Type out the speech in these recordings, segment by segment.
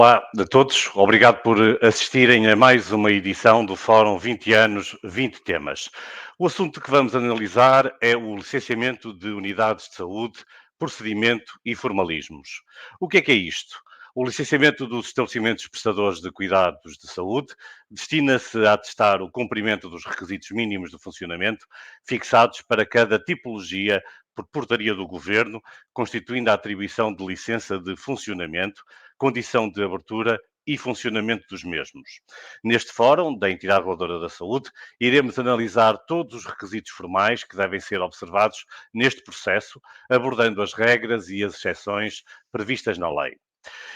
Olá a todos, obrigado por assistirem a mais uma edição do Fórum 20 anos, 20 temas. O assunto que vamos analisar é o licenciamento de unidades de saúde, procedimento e formalismos. O que é isto? O licenciamento dos estabelecimentos prestadores de cuidados de saúde destina-se a atestar o cumprimento dos requisitos mínimos de funcionamento fixados para cada tipologia por portaria do Governo, constituindo a atribuição de licença de funcionamento, condição de abertura e funcionamento dos mesmos. Neste fórum da entidade reguladora da saúde, iremos analisar todos os requisitos formais que devem ser observados neste processo, abordando as regras e as exceções previstas na lei.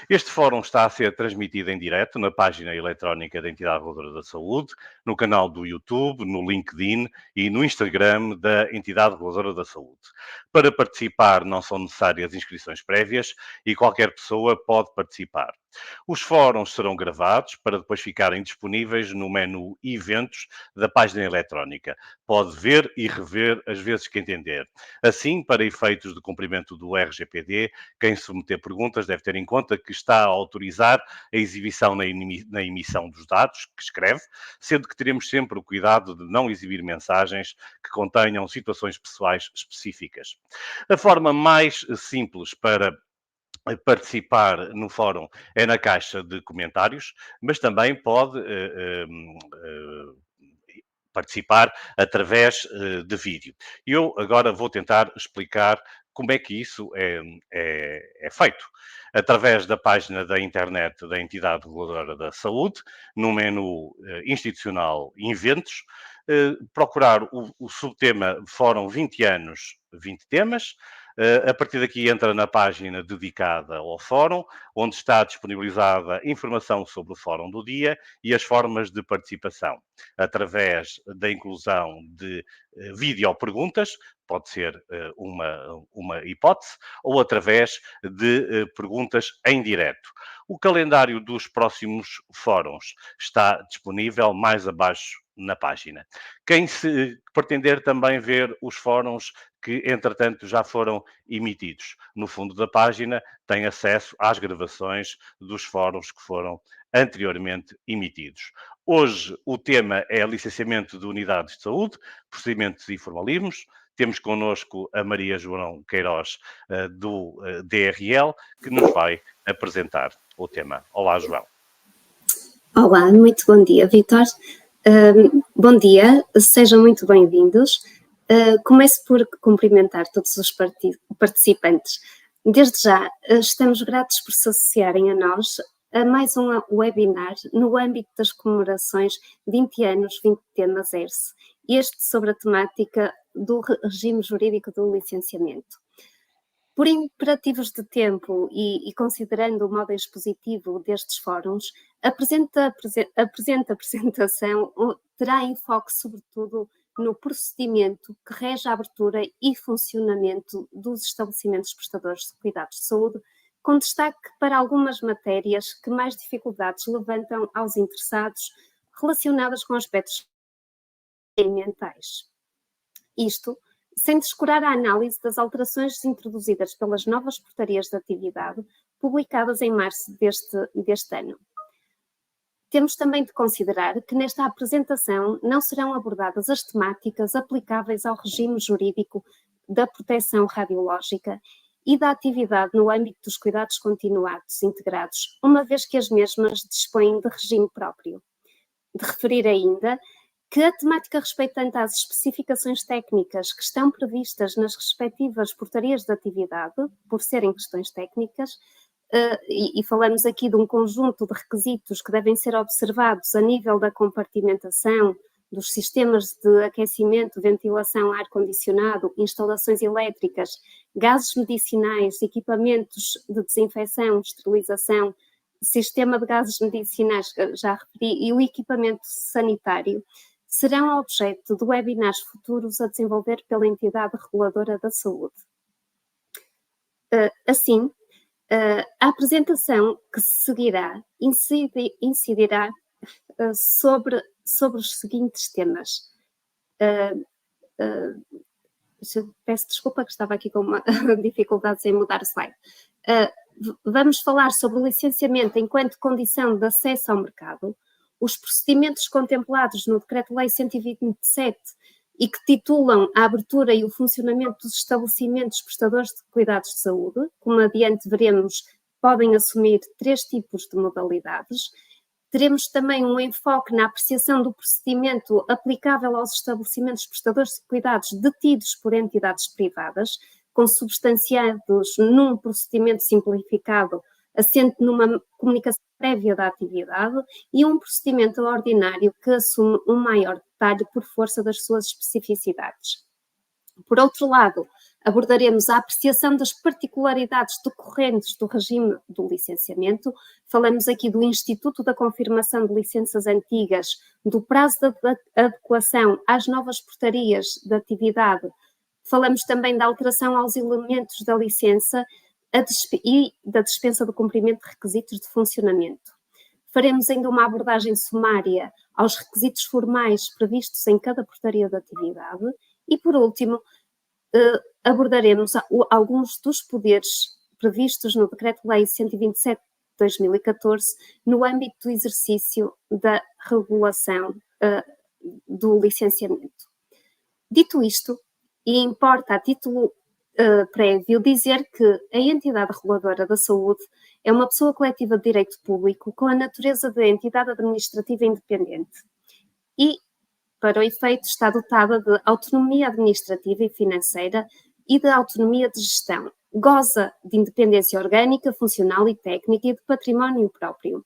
Este fórum está a ser transmitido em direto na página eletrónica da entidade reguladora da saúde, no canal do YouTube, no LinkedIn e no Instagram da entidade reguladora da saúde. Para participar não são necessárias inscrições prévias e qualquer pessoa pode participar. Os fóruns serão gravados para depois ficarem disponíveis no menu Eventos da página eletrónica. Pode ver e rever as vezes que entender. Assim, para efeitos de cumprimento do RGPD, quem submeter perguntas deve ter em conta que está a autorizar a exibição na emissão dos dados que escreve, sendo que teremos sempre o cuidado de não exibir mensagens que contenham situações pessoais específicas. A forma mais simples para participar no fórum é na caixa de comentários, mas também pode participar através de vídeo. Eu agora vou tentar explicar como é que isso é feito. Através da página da internet da entidade reguladora da saúde, no menu institucional Inventos, procurar o subtema Fórum 20 anos, 20 temas. A partir daqui entra na página dedicada ao fórum, onde está disponibilizada informação sobre o fórum do dia e as formas de participação, através da inclusão de videoperguntas, pode ser uma hipótese, ou através de perguntas em direto. O calendário dos próximos fóruns está disponível mais abaixo na página. Quem se pretender também ver os fóruns que, entretanto, já foram emitidos, no fundo da página tem acesso às gravações dos fóruns que foram anteriormente emitidos. Hoje o tema é licenciamento de unidades de saúde, procedimentos e formalismos. Temos connosco a Maria João Queiroz, do DRL, que nos vai apresentar o tema. Olá, João. Olá, muito bom dia, Vítor. Bom dia, sejam muito bem-vindos. Começo por cumprimentar todos os participantes. Desde já, estamos gratos por se associarem a nós a mais um webinar no âmbito das comemorações 20 anos, 20 temas ERSE, este sobre a temática do regime jurídico do licenciamento. Por imperativos de tempo e considerando o modo expositivo destes fóruns, a presente apresentação terá enfoque sobretudo no procedimento que rege a abertura e funcionamento dos estabelecimentos prestadores de cuidados de saúde, com destaque para algumas matérias que mais dificuldades levantam aos interessados relacionadas com aspectos ambientais. Isto sem descurar a análise das alterações introduzidas pelas novas portarias de atividade publicadas em março deste ano. Temos também de considerar que nesta apresentação não serão abordadas as temáticas aplicáveis ao regime jurídico da proteção radiológica e da atividade no âmbito dos cuidados continuados integrados, uma vez que as mesmas dispõem de regime próprio. De referir ainda que a temática respeitante às especificações técnicas que estão previstas nas respectivas portarias de atividade, por serem questões técnicas, e falamos aqui de um conjunto de requisitos que devem ser observados a nível da compartimentação, dos sistemas de aquecimento, ventilação, ar-condicionado, instalações elétricas, gases medicinais, equipamentos de desinfecção, esterilização, sistema de gases medicinais, já referi, e o equipamento sanitário, serão objeto de webinars futuros a desenvolver pela entidade reguladora da saúde. Assim, a apresentação que seguirá incidirá sobre os seguintes temas. Peço desculpa que estava aqui com uma dificuldade em mudar o slide. vamos falar sobre o licenciamento enquanto condição de acesso ao mercado, os procedimentos contemplados no Decreto-Lei 127 e que titulam a abertura e o funcionamento dos estabelecimentos prestadores de cuidados de saúde, como adiante veremos, podem assumir 3 tipos de modalidades. Teremos também um enfoque na apreciação do procedimento aplicável aos estabelecimentos prestadores de cuidados detidos por entidades privadas, consubstanciados num procedimento simplificado assente numa comunicação prévia da atividade e um procedimento ordinário que assume um maior detalhe por força das suas especificidades. Por outro lado, abordaremos a apreciação das particularidades decorrentes do regime do licenciamento. Falamos aqui do Instituto da Confirmação de Licenças Antigas, do prazo de adequação às novas portarias de atividade. Falamos também da alteração aos elementos da licença e da dispensa do cumprimento de requisitos de funcionamento. Faremos ainda uma abordagem sumária aos requisitos formais previstos em cada portaria de atividade e, por último, abordaremos alguns dos poderes previstos no Decreto-Lei 127 de 2014 no âmbito do exercício da regulação do licenciamento. Dito isto, e importa a título prévio dizer que a entidade reguladora da saúde é uma pessoa coletiva de direito público com a natureza de entidade administrativa independente e, para o efeito, está dotada de autonomia administrativa e financeira e de autonomia de gestão. Goza de independência orgânica, funcional e técnica e de património próprio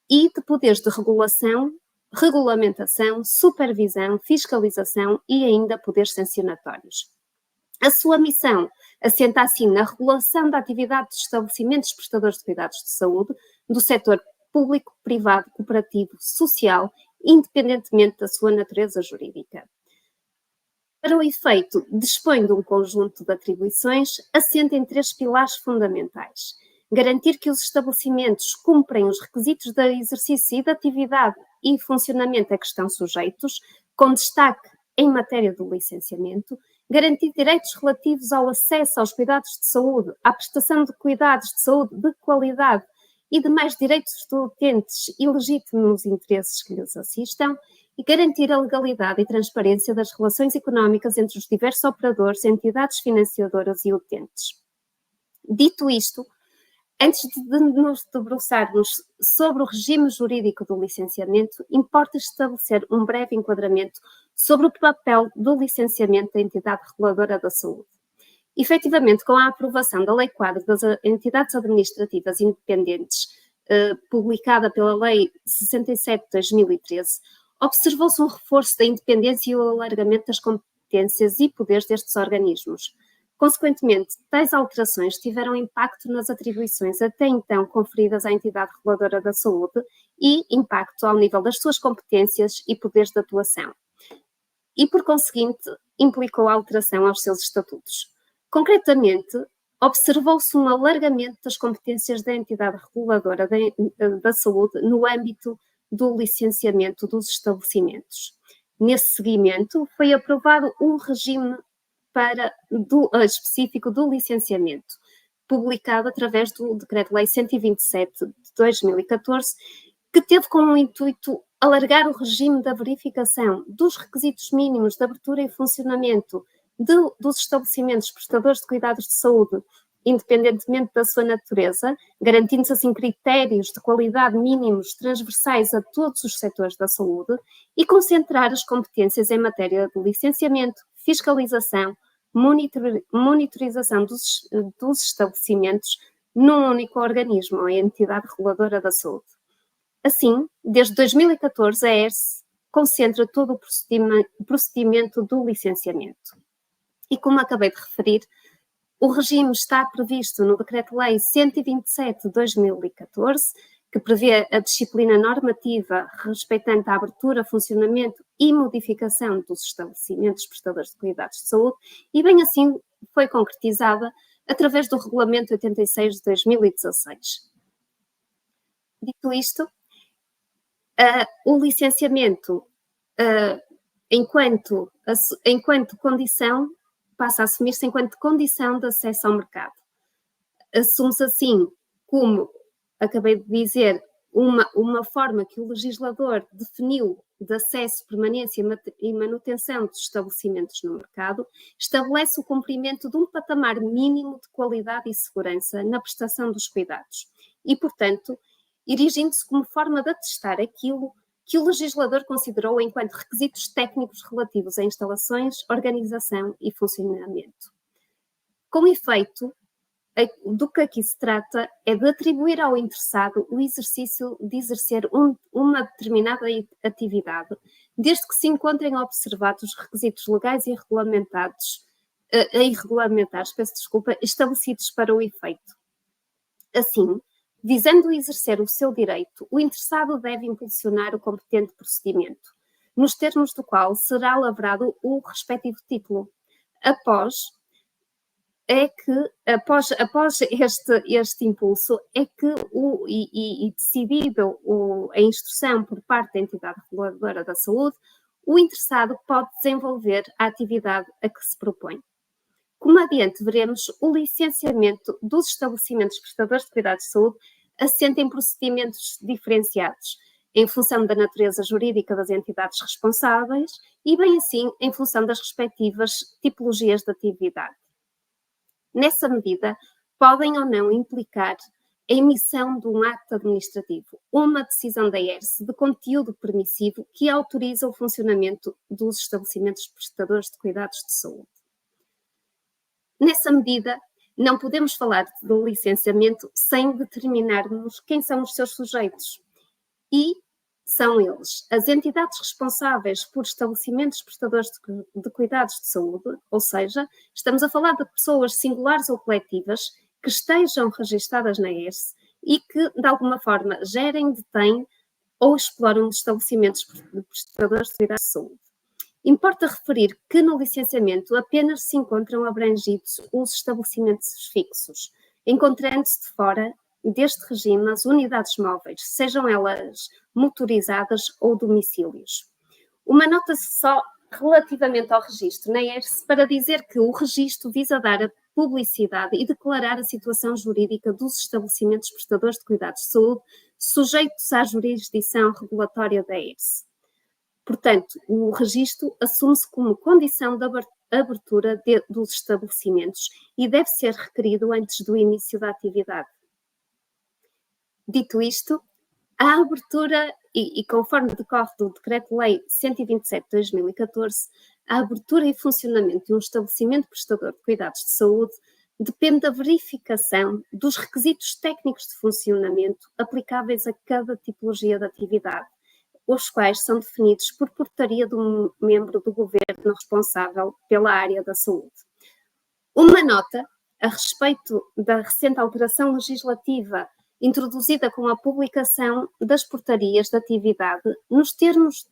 e de poderes de regulação, regulamentação, supervisão, fiscalização e ainda poderes sancionatórios. A sua missão assenta assim na regulação da atividade dos estabelecimentos prestadores de cuidados de saúde do setor público, privado, cooperativo, social, independentemente da sua natureza jurídica. Para o efeito, dispõe de um conjunto de atribuições assente em 3 pilares fundamentais. Garantir que os estabelecimentos cumprem os requisitos de exercício e de atividade e funcionamento a que estão sujeitos, com destaque em matéria do licenciamento. Garantir direitos relativos ao acesso aos cuidados de saúde, à prestação de cuidados de saúde de qualidade e demais direitos dos utentes e legítimos interesses que lhes assistam, e garantir a legalidade e transparência das relações económicas entre os diversos operadores, entidades financiadoras e utentes. Dito isto, antes de nos debruçarmos sobre o regime jurídico do licenciamento, importa estabelecer um breve enquadramento sobre o papel do licenciamento da entidade reguladora da saúde. Efetivamente, com a aprovação da Lei Quadro das Entidades Administrativas Independentes, publicada pela Lei 67 de 2013, observou-se um reforço da independência e o alargamento das competências e poderes destes organismos. Consequentemente, tais alterações tiveram impacto nas atribuições até então conferidas à entidade reguladora da saúde e impacto ao nível das suas competências e poderes de atuação. E, por conseguinte, implicou a alteração aos seus estatutos. Concretamente, observou-se um alargamento das competências da entidade reguladora da saúde no âmbito do licenciamento dos estabelecimentos. Nesse seguimento, foi aprovado um regime específico do licenciamento, publicado através do Decreto-Lei 127 de 2014, que teve como intuito alargar o regime da verificação dos requisitos mínimos de abertura e funcionamento dos estabelecimentos prestadores de cuidados de saúde, independentemente da sua natureza, garantindo-se assim critérios de qualidade mínimos transversais a todos os setores da saúde e concentrar as competências em matéria de licenciamento, fiscalização, monitorização dos estabelecimentos num único organismo, a entidade reguladora da saúde. Assim, desde 2014, a ERSE concentra todo o procedimento do licenciamento. E como acabei de referir, o regime está previsto no Decreto-Lei 127 de 2014, que prevê a disciplina normativa respeitante a abertura, funcionamento e modificação dos estabelecimentos prestadores de cuidados de saúde, e bem assim foi concretizada através do Regulamento 86 de 2016. Dito isto, o licenciamento, enquanto condição, passa a assumir-se enquanto condição de acesso ao mercado. Assume-se assim, como acabei de dizer, uma forma que o legislador definiu de acesso, permanência e manutenção dos estabelecimentos no mercado, estabelece o cumprimento de um patamar mínimo de qualidade e segurança na prestação dos cuidados e, portanto, erigindo-se como forma de atestar aquilo que o legislador considerou enquanto requisitos técnicos relativos a instalações, organização e funcionamento. Com efeito, do que aqui se trata é de atribuir ao interessado o exercício de exercer uma determinada atividade, desde que se encontrem observados os requisitos legais e regulamentares, estabelecidos para o efeito. Assim, visando exercer o seu direito, o interessado deve impulsionar o competente procedimento, nos termos do qual será lavrado o respectivo título. Após este impulso, é que decidido a instrução por parte da entidade reguladora da saúde, o interessado pode desenvolver a atividade a que se propõe. Como adiante veremos, o licenciamento dos estabelecimentos prestadores de cuidados de saúde assenta em procedimentos diferenciados, em função da natureza jurídica das entidades responsáveis e, bem assim, em função das respectivas tipologias de atividade. Nessa medida, podem ou não implicar a emissão de um ato administrativo, uma decisão da ERS de conteúdo permissivo que autoriza o funcionamento dos estabelecimentos prestadores de cuidados de saúde. Nessa medida, não podemos falar do licenciamento sem determinarmos quem são os seus sujeitos. E são eles as entidades responsáveis por estabelecimentos prestadores de cuidados de saúde, ou seja, estamos a falar de pessoas singulares ou coletivas que estejam registadas na ERS e que, de alguma forma, gerem, detêm ou exploram os estabelecimentos prestadores de cuidados de saúde. Importa referir que no licenciamento apenas se encontram abrangidos os estabelecimentos fixos, encontrando-se de fora deste regime as unidades móveis, sejam elas motorizadas ou domicílios. Uma nota só relativamente ao registro na ERS para dizer que o registro visa dar a publicidade e declarar a situação jurídica dos estabelecimentos prestadores de cuidados de saúde sujeitos à jurisdição regulatória da ERS. Portanto, o registro assume-se como condição da abertura dos estabelecimentos e deve ser requerido antes do início da atividade. Dito isto, a abertura, e conforme decorre do Decreto-Lei 127 de 2014, a abertura e funcionamento de um estabelecimento prestador de cuidados de saúde depende da verificação dos requisitos técnicos de funcionamento aplicáveis a cada tipologia de atividade, os quais são definidos por portaria de um membro do governo responsável pela área da saúde. Uma nota a respeito da recente alteração legislativa introduzida com a publicação das portarias de atividade, nos termos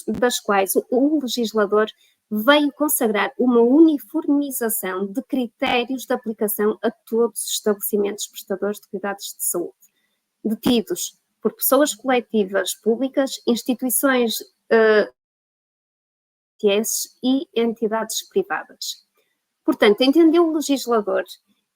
das quais o legislador veio consagrar uma uniformização de critérios de aplicação a todos os estabelecimentos prestadores de cuidados de saúde, detidos por pessoas coletivas públicas, instituições e entidades privadas. Portanto, entendeu o legislador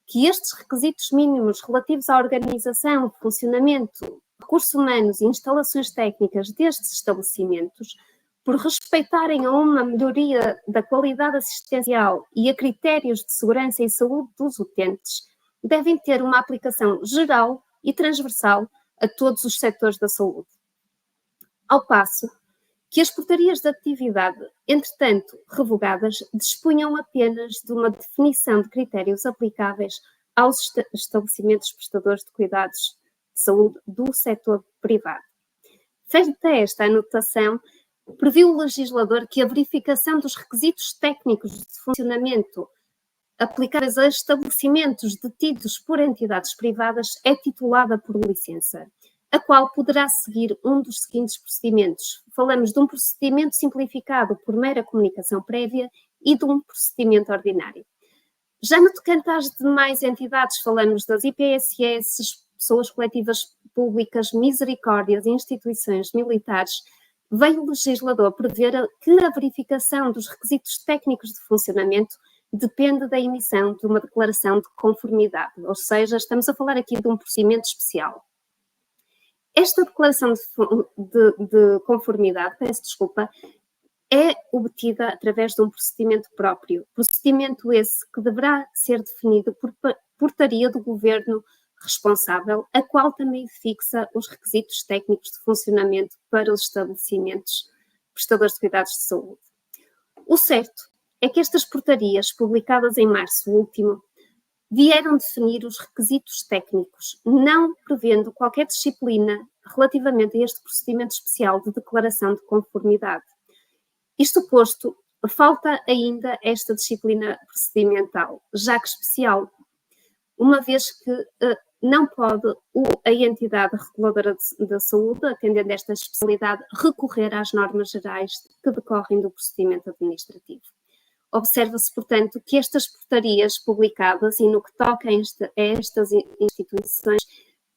que estes requisitos mínimos relativos à organização, funcionamento, recursos humanos e instalações técnicas destes estabelecimentos, por respeitarem a uma melhoria da qualidade assistencial e a critérios de segurança e saúde dos utentes, devem ter uma aplicação geral e transversal a todos os setores da saúde. Ao passo que as portarias de atividade, entretanto revogadas, dispunham apenas de uma definição de critérios aplicáveis aos estabelecimentos prestadores de cuidados de saúde do setor privado. Feita esta anotação, previu o legislador que a verificação dos requisitos técnicos de funcionamento aplicáveis a estabelecimentos detidos por entidades privadas é titulada por licença, a qual poderá seguir um dos seguintes procedimentos. Falamos de um procedimento simplificado por mera comunicação prévia e de um procedimento ordinário. Já no tocante às demais entidades, falamos das IPSS, pessoas coletivas públicas, misericórdias e instituições militares. Veio o legislador prever que a verificação dos requisitos técnicos de funcionamento depende da emissão de uma declaração de conformidade, ou seja, estamos a falar aqui de um procedimento especial. Esta declaração de conformidade, peço desculpa, é obtida através de um procedimento próprio, procedimento esse que deverá ser definido por portaria do governo responsável, a qual também fixa os requisitos técnicos de funcionamento para os estabelecimentos prestadores de cuidados de saúde. O certo é que estas portarias, publicadas em março último, vieram definir os requisitos técnicos, não prevendo qualquer disciplina relativamente a este procedimento especial de declaração de conformidade. Isto posto, falta ainda esta disciplina procedimental, já que especial, uma vez que não pode a entidade reguladora da saúde, atendendo a esta especialidade, recorrer às normas gerais que decorrem do procedimento administrativo. Observa-se, portanto, que estas portarias publicadas e no que toca a estas instituições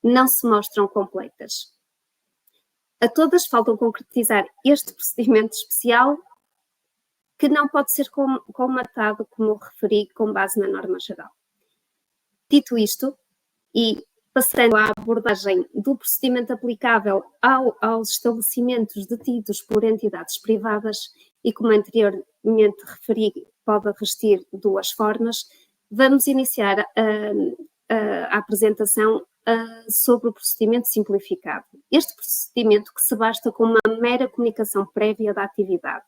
não se mostram completas. A todas faltam concretizar este procedimento especial que não pode ser colmatado, como referi, com base na norma geral. Dito isto, e passando à abordagem do procedimento aplicável aos estabelecimentos detidos por entidades privadas, e como anteriormente referi, pode revestir duas formas, vamos iniciar a apresentação sobre o procedimento simplificado. Este procedimento que se basta com uma mera comunicação prévia da atividade,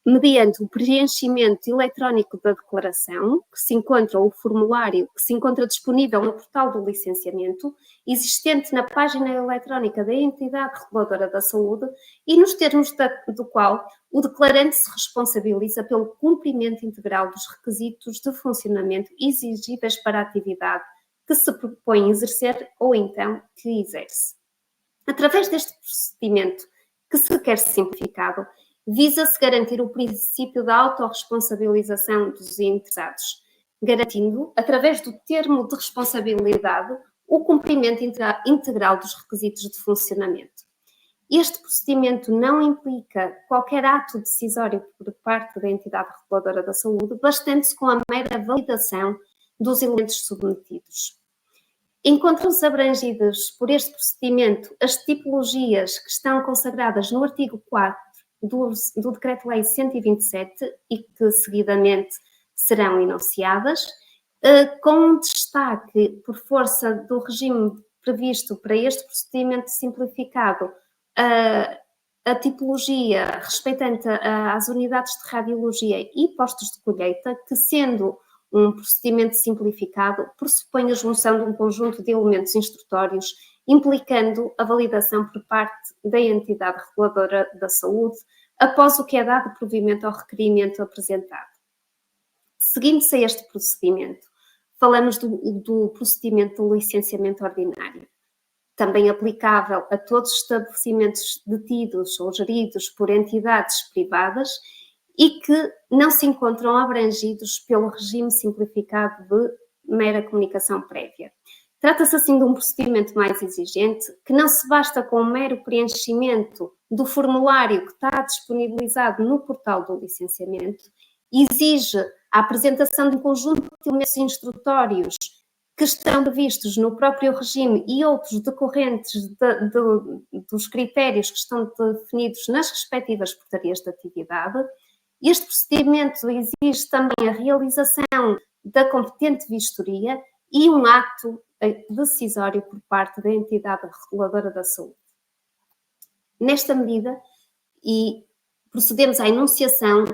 mediante o preenchimento eletrónico da declaração, que se encontra, o formulário que se encontra disponível no portal do licenciamento, existente na página eletrónica da entidade reguladora da saúde e nos termos do qual o declarante se responsabiliza pelo cumprimento integral dos requisitos de funcionamento exigíveis para a atividade que se propõe exercer ou então que exerce. Através deste procedimento que se quer simplificado, visa-se garantir o princípio da autorresponsabilização dos interessados, garantindo, através do termo de responsabilidade, o cumprimento integral dos requisitos de funcionamento. Este procedimento não implica qualquer ato decisório por parte da entidade reguladora da saúde, bastante-se com a mera validação dos elementos submetidos. Encontram-se abrangidas por este procedimento as tipologias que estão consagradas no artigo 4 do Decreto-Lei 127 e que seguidamente serão enunciadas, com um destaque por força do regime previsto para este procedimento simplificado, a tipologia respeitante às unidades de radiologia e postos de colheita, que sendo um procedimento simplificado, pressupõe a junção de um conjunto de elementos instrutórios, implicando a validação por parte da entidade reguladora da saúde, após o que é dado provimento ao requerimento apresentado. Seguindo-se a este procedimento, falamos do procedimento de licenciamento ordinário, também aplicável a todos os estabelecimentos detidos ou geridos por entidades privadas e que não se encontram abrangidos pelo regime simplificado de mera comunicação prévia. Trata-se assim de um procedimento mais exigente, que não se basta com o mero preenchimento do formulário que está disponibilizado no portal do licenciamento, exige a apresentação de um conjunto de elementos instrutórios que estão previstos no próprio regime e outros decorrentes dos critérios que estão definidos nas respectivas portarias de atividade. Este procedimento exige também a realização da competente vistoria e um ato decisório por parte da entidade reguladora da saúde. Nesta medida, e procedemos à enunciação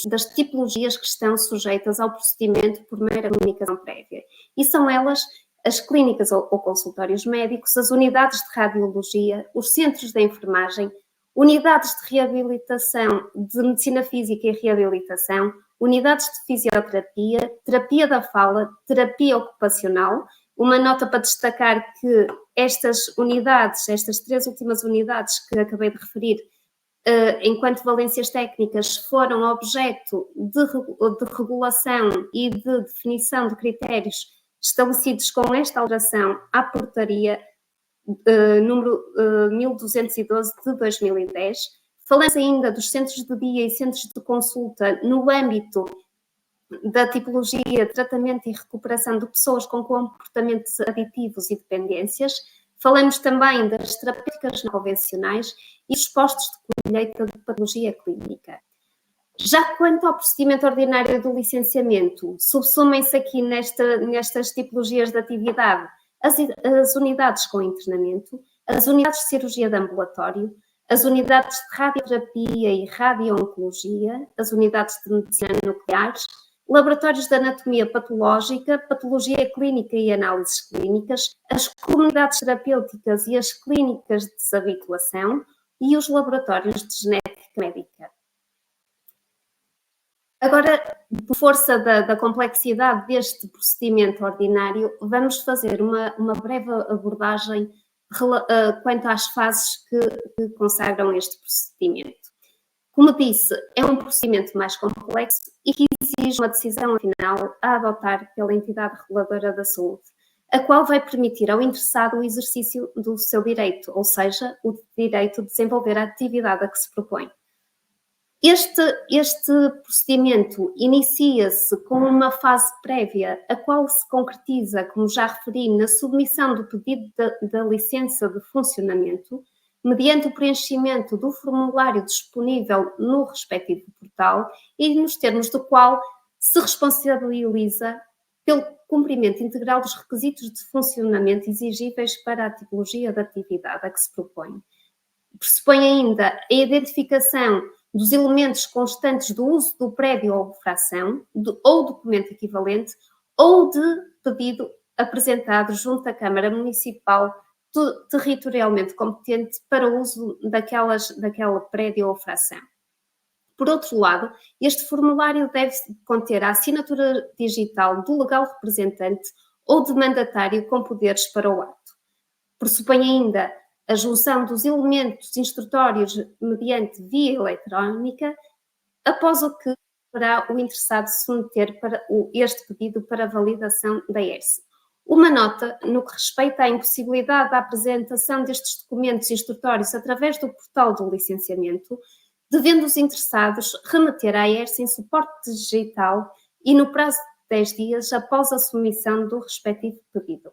das tipologias que estão sujeitas ao procedimento por mera comunicação prévia. E são elas as clínicas ou consultórios médicos, as unidades de radiologia, os centros de enfermagem, unidades de reabilitação, de medicina física e reabilitação, unidades de fisioterapia, terapia da fala, terapia ocupacional. Uma nota para destacar que estas unidades, estas três últimas unidades que acabei de referir, enquanto valências técnicas, foram objeto de regulação e de definição de critérios estabelecidos com esta alteração à portaria número 1212 de 2010, Falamos ainda dos centros de dia e centros de consulta no âmbito da tipologia, tratamento e recuperação de pessoas com comportamentos aditivos e dependências. Falamos também das terapêuticas não convencionais e dos postos de colheita de patologia clínica. Já quanto ao procedimento ordinário do licenciamento, subsumem-se aqui nestas tipologias de atividade as unidades com internamento, as unidades de cirurgia de ambulatório, as unidades de radioterapia e radio-oncologia, as unidades de medicina nucleares, laboratórios de anatomia patológica, patologia clínica e análises clínicas, as comunidades terapêuticas e as clínicas de desabitulação e os laboratórios de genética médica. Agora, por força da complexidade deste procedimento ordinário, vamos fazer uma breve abordagem quanto às fases que consagram este procedimento. Como disse, é um procedimento mais complexo e que exige uma decisão final a adotar pela entidade reguladora da saúde, a qual vai permitir ao interessado o exercício do seu direito, ou seja, o direito de desenvolver a atividade a que se propõe. Este procedimento inicia-se com uma fase prévia, a qual se concretiza, como já referi, na submissão do pedido da licença de funcionamento, mediante o preenchimento do formulário disponível no respectivo portal e nos termos do qual se responsabiliza pelo cumprimento integral dos requisitos de funcionamento exigíveis para a tipologia de atividade a que se propõe. Pressupõe ainda a identificação dos elementos constantes do uso do prédio ou fração, ou documento equivalente, ou de pedido apresentado junto à Câmara Municipal territorialmente competente para o uso daquela prédio ou fração. Por outro lado, este formulário deve conter a assinatura digital do legal representante ou de mandatário com poderes para o ato. Pressupõe ainda a junção dos elementos instrutórios mediante via eletrónica, após o que deverá o interessado submeter este pedido para validação da ERSE. Uma nota no que respeita à impossibilidade da apresentação destes documentos instrutórios através do portal do licenciamento, devendo os interessados remeter à ERSE em suporte digital e no prazo de 10 dias após a submissão do respectivo pedido.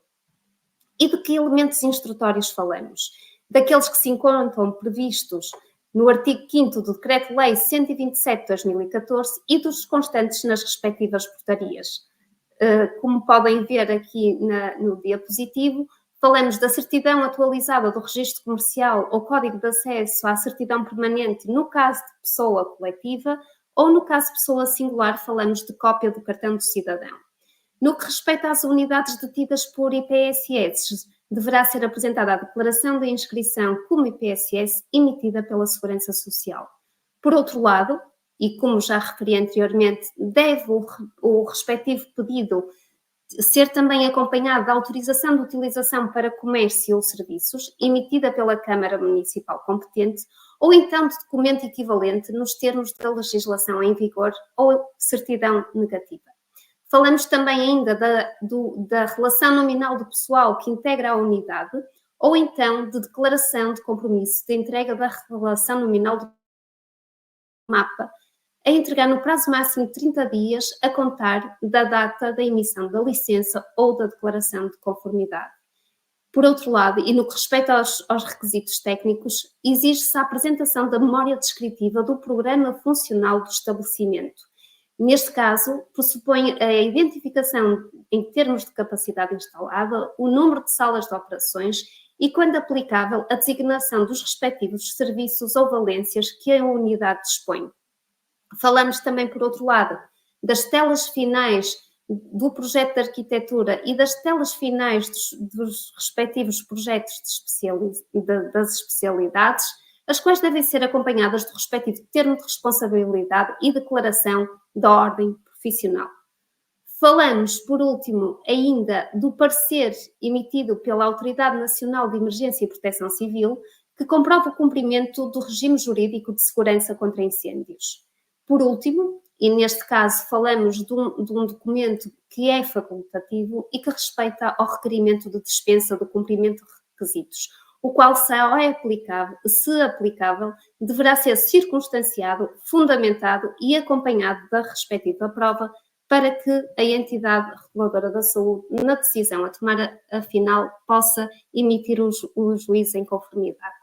E de que elementos instrutórios falamos? Daqueles que se encontram previstos no artigo 5º do Decreto-Lei 127 de 2014 e dos constantes nas respectivas portarias. Como podem ver aqui no diapositivo, falamos da certidão atualizada do registro comercial ou código de acesso à certidão permanente no caso de pessoa coletiva ou no caso de pessoa singular, falamos de cópia do cartão do cidadão. No que respeita às unidades detidas por IPSS, deverá ser apresentada a declaração de inscrição como IPSS emitida pela Segurança Social. Por outro lado, e como já referi anteriormente, deve o respectivo pedido ser também acompanhado da autorização de utilização para comércio ou serviços, emitida pela Câmara Municipal competente, ou então de documento equivalente nos termos da legislação em vigor ou certidão negativa. Falamos também ainda da relação nominal do pessoal que integra a unidade, ou então de declaração de compromisso de entrega da relação nominal do mapa, a entregar no prazo máximo de 30 dias a contar da data da emissão da licença ou da declaração de conformidade. Por outro lado, e no que respeita aos requisitos técnicos, exige-se a apresentação da memória descritiva do programa funcional do estabelecimento. Neste caso, pressupõe a identificação em termos de capacidade instalada, o número de salas de operações e, quando aplicável, a designação dos respectivos serviços ou valências que a unidade dispõe. Falamos também, por outro lado, das telas finais do projeto de arquitetura e das telas finais dos respectivos projetos das especialidades, as quais devem ser acompanhadas do respectivo termo de responsabilidade e declaração da ordem profissional. Falamos, por último, ainda do parecer emitido pela Autoridade Nacional de Emergência e Proteção Civil, que comprova o cumprimento do regime jurídico de segurança contra incêndios. Por último, e neste caso falamos de um documento que é facultativo e que respeita ao requerimento de dispensa do cumprimento de requisitos, o qual só é aplicável, se aplicável, deverá ser circunstanciado, fundamentado e acompanhado da respectiva prova para que a entidade reguladora da saúde, na decisão a tomar a final, possa emitir o juízo em conformidade.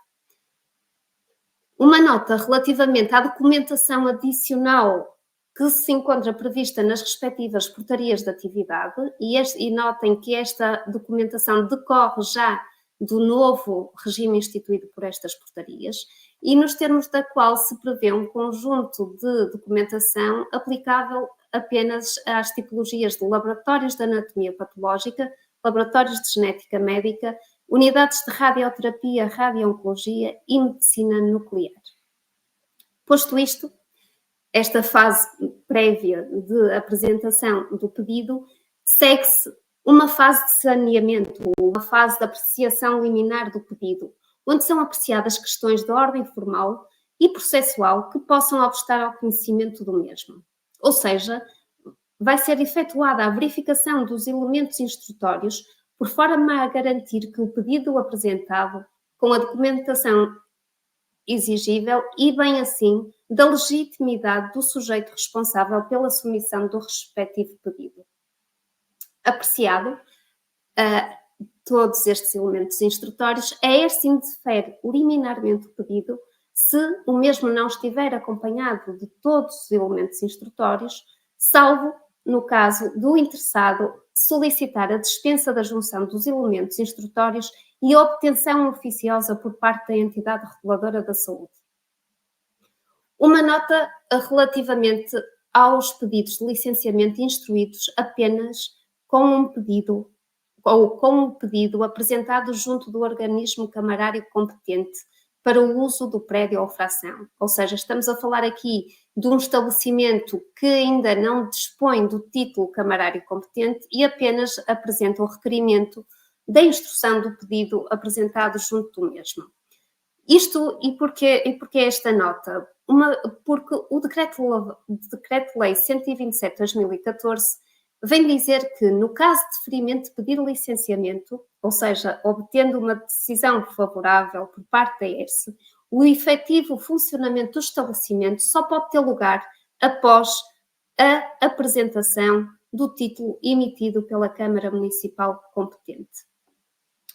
Uma nota relativamente à documentação adicional que se encontra prevista nas respectivas portarias de atividade, e notem que esta documentação decorre já do novo regime instituído por estas portarias, e nos termos da qual se prevê um conjunto de documentação aplicável apenas às tipologias de laboratórios de anatomia patológica, laboratórios de genética médica, unidades de radioterapia, radio-oncologia e medicina nuclear. Posto isto, esta fase prévia de apresentação do pedido, segue-se uma fase de saneamento, uma fase de apreciação liminar do pedido, onde são apreciadas questões de ordem formal e processual que possam obstar ao conhecimento do mesmo. Ou seja, vai ser efetuada a verificação dos elementos instrutórios por forma a garantir que o pedido apresentado, com a documentação exigível e, bem assim, da legitimidade do sujeito responsável pela submissão do respectivo pedido. Apreciado todos estes elementos instrutórios, é este indefere liminarmente o pedido se o mesmo não estiver acompanhado de todos os elementos instrutórios, salvo no caso do interessado solicitar a dispensa da junção dos elementos instrutórios e a obtenção oficiosa por parte da entidade reguladora da saúde. Uma nota relativamente aos pedidos de licenciamento instruídos apenas com um pedido ou com um pedido apresentado junto do organismo camarário competente para o uso do prédio ou fração. Ou seja, estamos a falar aqui de um estabelecimento que ainda não dispõe do título camarário competente e apenas apresenta o requerimento da instrução do pedido apresentado junto do mesmo. Isto, e porquê esta nota? Porque o Decreto-Lei 127/2014 vem dizer que, no caso de deferimento de pedir licenciamento, ou seja, obtendo uma decisão favorável por parte da ERSE, o efetivo funcionamento do estabelecimento só pode ter lugar após a apresentação do título emitido pela Câmara Municipal competente.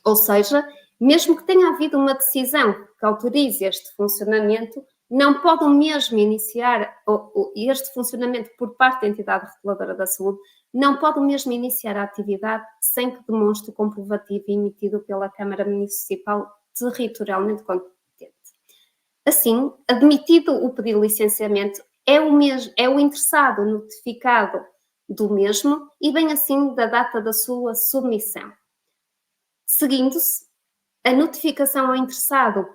Ou seja, mesmo que tenha havido uma decisão que autorize este funcionamento, não pode o mesmo iniciar este funcionamento por parte da entidade reguladora da saúde, não pode o mesmo iniciar a atividade sem que demonstre o comprovativo emitido pela Câmara Municipal territorialmente competente. Assim, admitido o pedido de licenciamento, é o interessado notificado do mesmo e, bem assim, da data da sua submissão. Seguindo-se, a notificação ao interessado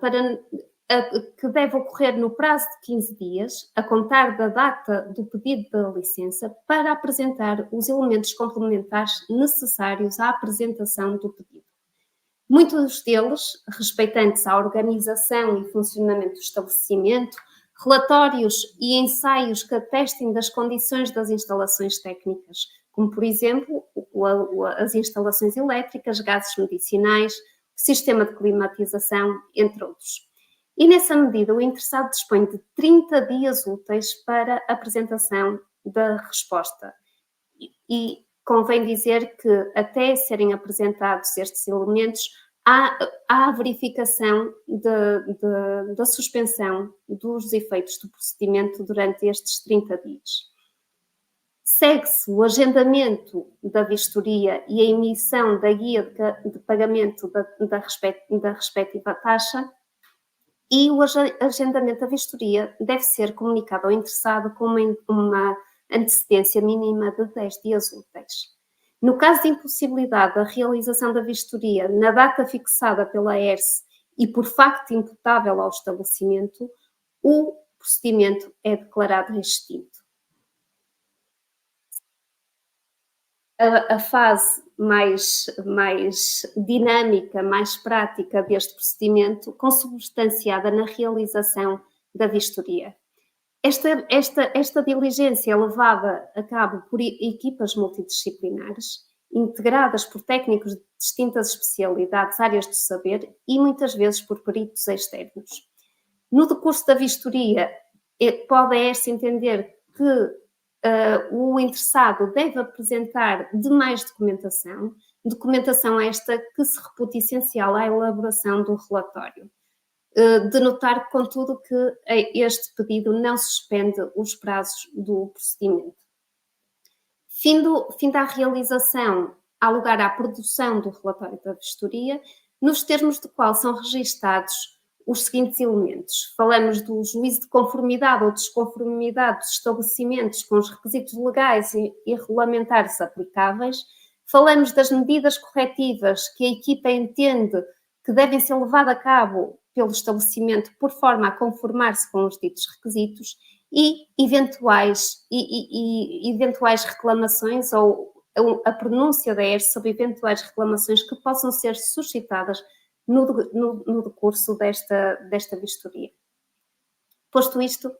que deve ocorrer no prazo de 15 dias, a contar da data do pedido da licença, para apresentar os elementos complementares necessários à apresentação do pedido. Muitos deles, respeitantes à organização e funcionamento do estabelecimento, relatórios e ensaios que atestem das condições das instalações técnicas, como, por exemplo, as instalações elétricas, gases medicinais, sistema de climatização, entre outros. E, nessa medida, o interessado dispõe de 30 dias úteis para a apresentação da resposta. E convém dizer que, até serem apresentados estes elementos, há a verificação da suspensão dos efeitos do procedimento durante estes 30 dias. Segue-se o agendamento da vistoria e a emissão da guia de pagamento da respectiva taxa, e o agendamento da vistoria deve ser comunicado ao interessado com uma antecedência mínima de 10 dias úteis. No caso de impossibilidade da realização da vistoria na data fixada pela ERSE e por facto imputável ao estabelecimento, o procedimento é declarado extinto. A fase mais dinâmica, mais prática deste procedimento, consubstanciada na realização da vistoria. Esta diligência é levada a cabo por equipas multidisciplinares integradas por técnicos de distintas especialidades, áreas de saber e muitas vezes por peritos externos. No decurso da vistoria, pode a ERSE entender que o interessado deve apresentar demais documentação esta que se reputa essencial à elaboração do relatório. De notar, contudo, que este pedido não suspende os prazos do procedimento. Fim da realização, há lugar à produção do relatório da vistoria, nos termos do qual são registados os seguintes elementos. Falamos do juízo de conformidade ou desconformidade dos estabelecimentos com os requisitos legais e regulamentares aplicáveis. Falamos das medidas corretivas que a equipa entende que devem ser levadas a cabo pelo estabelecimento por forma a conformar-se com os ditos requisitos e eventuais reclamações ou a pronúncia da ERSE sobre eventuais reclamações que possam ser suscitadas no decurso desta vistoria. Posto isto,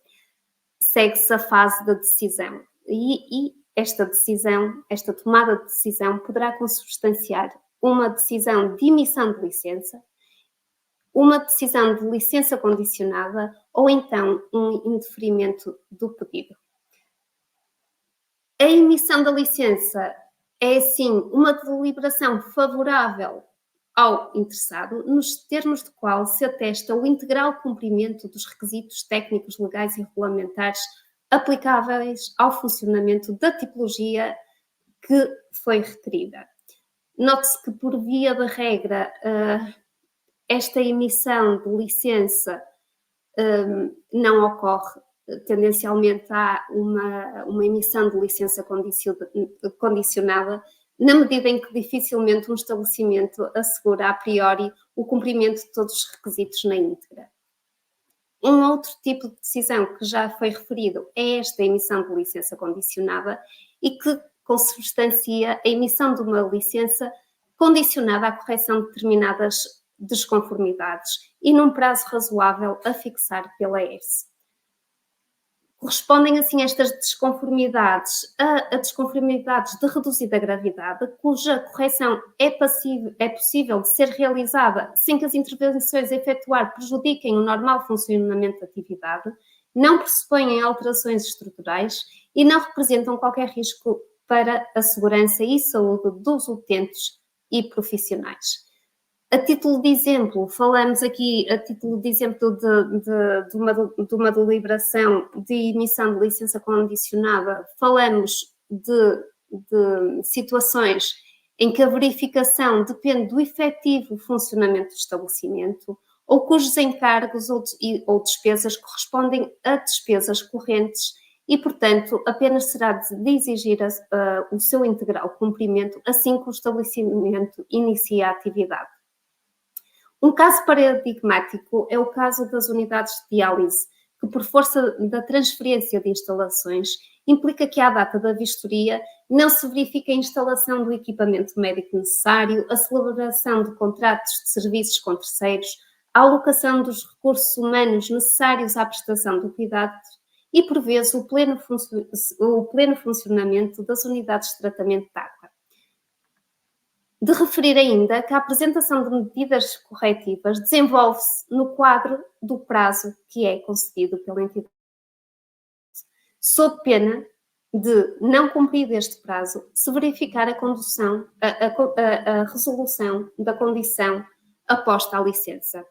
segue-se a fase da decisão e esta decisão, esta tomada de decisão poderá consubstanciar uma decisão de emissão de licença, uma decisão de licença condicionada ou então um indeferimento do pedido. A emissão da licença é, assim, uma deliberação favorável ao interessado, nos termos de qual se atesta o integral cumprimento dos requisitos técnicos, legais e regulamentares aplicáveis ao funcionamento da tipologia que foi requerida. Note-se que, por via da regra, esta emissão de licença não ocorre. Tendencialmente há uma emissão de licença condicionada, na medida em que dificilmente um estabelecimento assegura a priori o cumprimento de todos os requisitos na íntegra. Um outro tipo de decisão que já foi referido é esta emissão de licença condicionada e que consubstancia a emissão de uma licença condicionada à correção de determinadas desconformidades e num prazo razoável a fixar pela ERSE. Correspondem, assim, estas desconformidades a desconformidades de reduzida gravidade, cuja correção é possível de ser realizada sem que as intervenções a efetuar prejudiquem o normal funcionamento da atividade, não pressupõem alterações estruturais e não representam qualquer risco para a segurança e saúde dos utentes e profissionais. A título de exemplo, falamos aqui, a título de exemplo de uma deliberação de emissão de licença condicionada, falamos de situações em que a verificação depende do efetivo funcionamento do estabelecimento ou cujos encargos ou despesas correspondem a despesas correntes e, portanto, apenas será de exigir o seu integral cumprimento assim que o estabelecimento inicia a atividade. Um caso paradigmático é o caso das unidades de diálise, que, por força da transferência de instalações, implica que, à data da vistoria, não se verifique a instalação do equipamento médico necessário, a celebração de contratos de serviços com terceiros, a alocação dos recursos humanos necessários à prestação do cuidado e, por vezes, o pleno funcionamento das unidades de tratamento de água. De referir ainda que a apresentação de medidas corretivas desenvolve-se no quadro do prazo que é concedido pela entidade, sob pena de, não cumprido este prazo, se verificar a resolução da condição aposta à licença.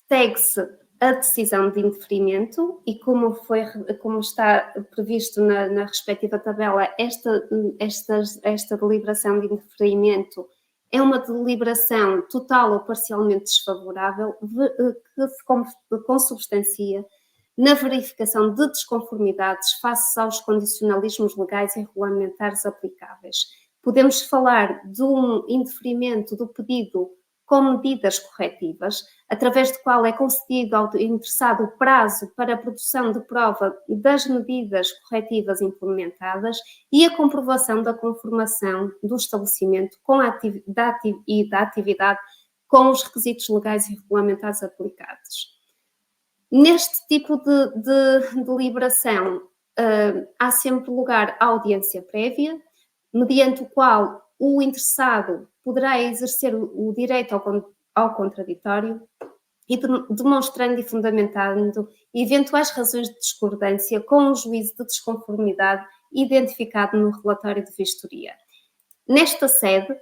Segue-se a decisão de indeferimento e, como está previsto na respectiva tabela, esta deliberação de indeferimento é uma deliberação total ou parcialmente desfavorável que se consubstancia na verificação de desconformidades face aos condicionalismos legais e regulamentares aplicáveis. Podemos falar de um indeferimento do pedido com medidas corretivas, através do qual é concedido ao interessado o prazo para a produção de prova das medidas corretivas implementadas e a comprovação da conformação do estabelecimento da atividade com os requisitos legais e regulamentares aplicados. Neste tipo de deliberação, há sempre lugar à audiência prévia, mediante o qual o interessado poderá exercer o direito ao contraditório e demonstrando e fundamentando eventuais razões de discordância com o juízo de desconformidade identificado no relatório de vistoria. Nesta sede,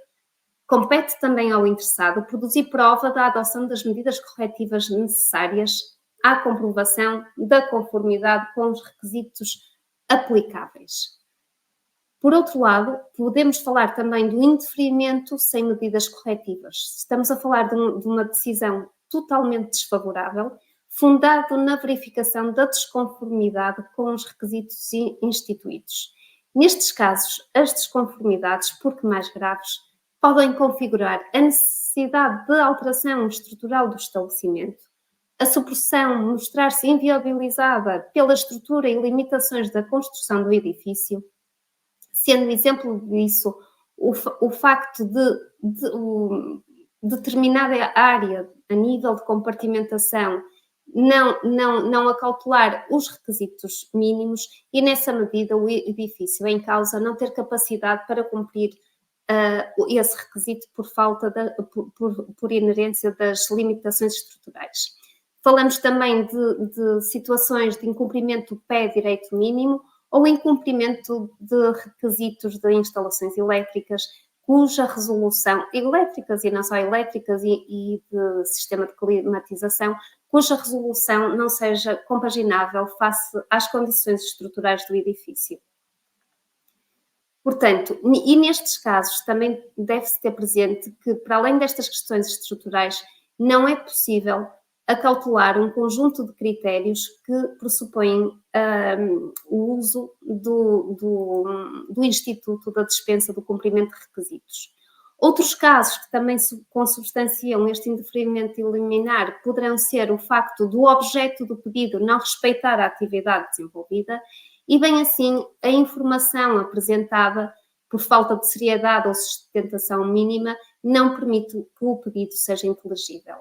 compete também ao interessado produzir prova da adoção das medidas corretivas necessárias à comprovação da conformidade com os requisitos aplicáveis. Por outro lado, podemos falar também do indeferimento sem medidas corretivas. Estamos a falar de uma decisão totalmente desfavorável, fundado na verificação da desconformidade com os requisitos instituídos. Nestes casos, as desconformidades, por que mais graves, podem configurar a necessidade de alteração estrutural do estabelecimento, a supressão mostrar-se inviabilizada pela estrutura e limitações da construção do edifício, sendo exemplo disso o facto de determinada área a nível de compartimentação não acautelar os requisitos mínimos e, nessa medida, o edifício em causa não ter capacidade para cumprir esse requisito por inerência das limitações estruturais. Falamos também de situações de incumprimento do pé-direito mínimo ou incumprimento de requisitos de instalações elétricas, cuja resolução, elétricas e não só elétricas e de sistema de climatização, cuja resolução não seja compaginável face às condições estruturais do edifício. Portanto, e nestes casos também deve-se ter presente que, para além destas questões estruturais, não é possível acautelar um conjunto de critérios que pressupõem o uso do Instituto da Dispensa do Cumprimento de Requisitos. Outros casos que também consubstanciam este indeferimento liminar poderão ser o facto do objeto do pedido não respeitar a atividade desenvolvida e, bem assim, a informação apresentada por falta de seriedade ou sustentação mínima não permite que o pedido seja inteligível.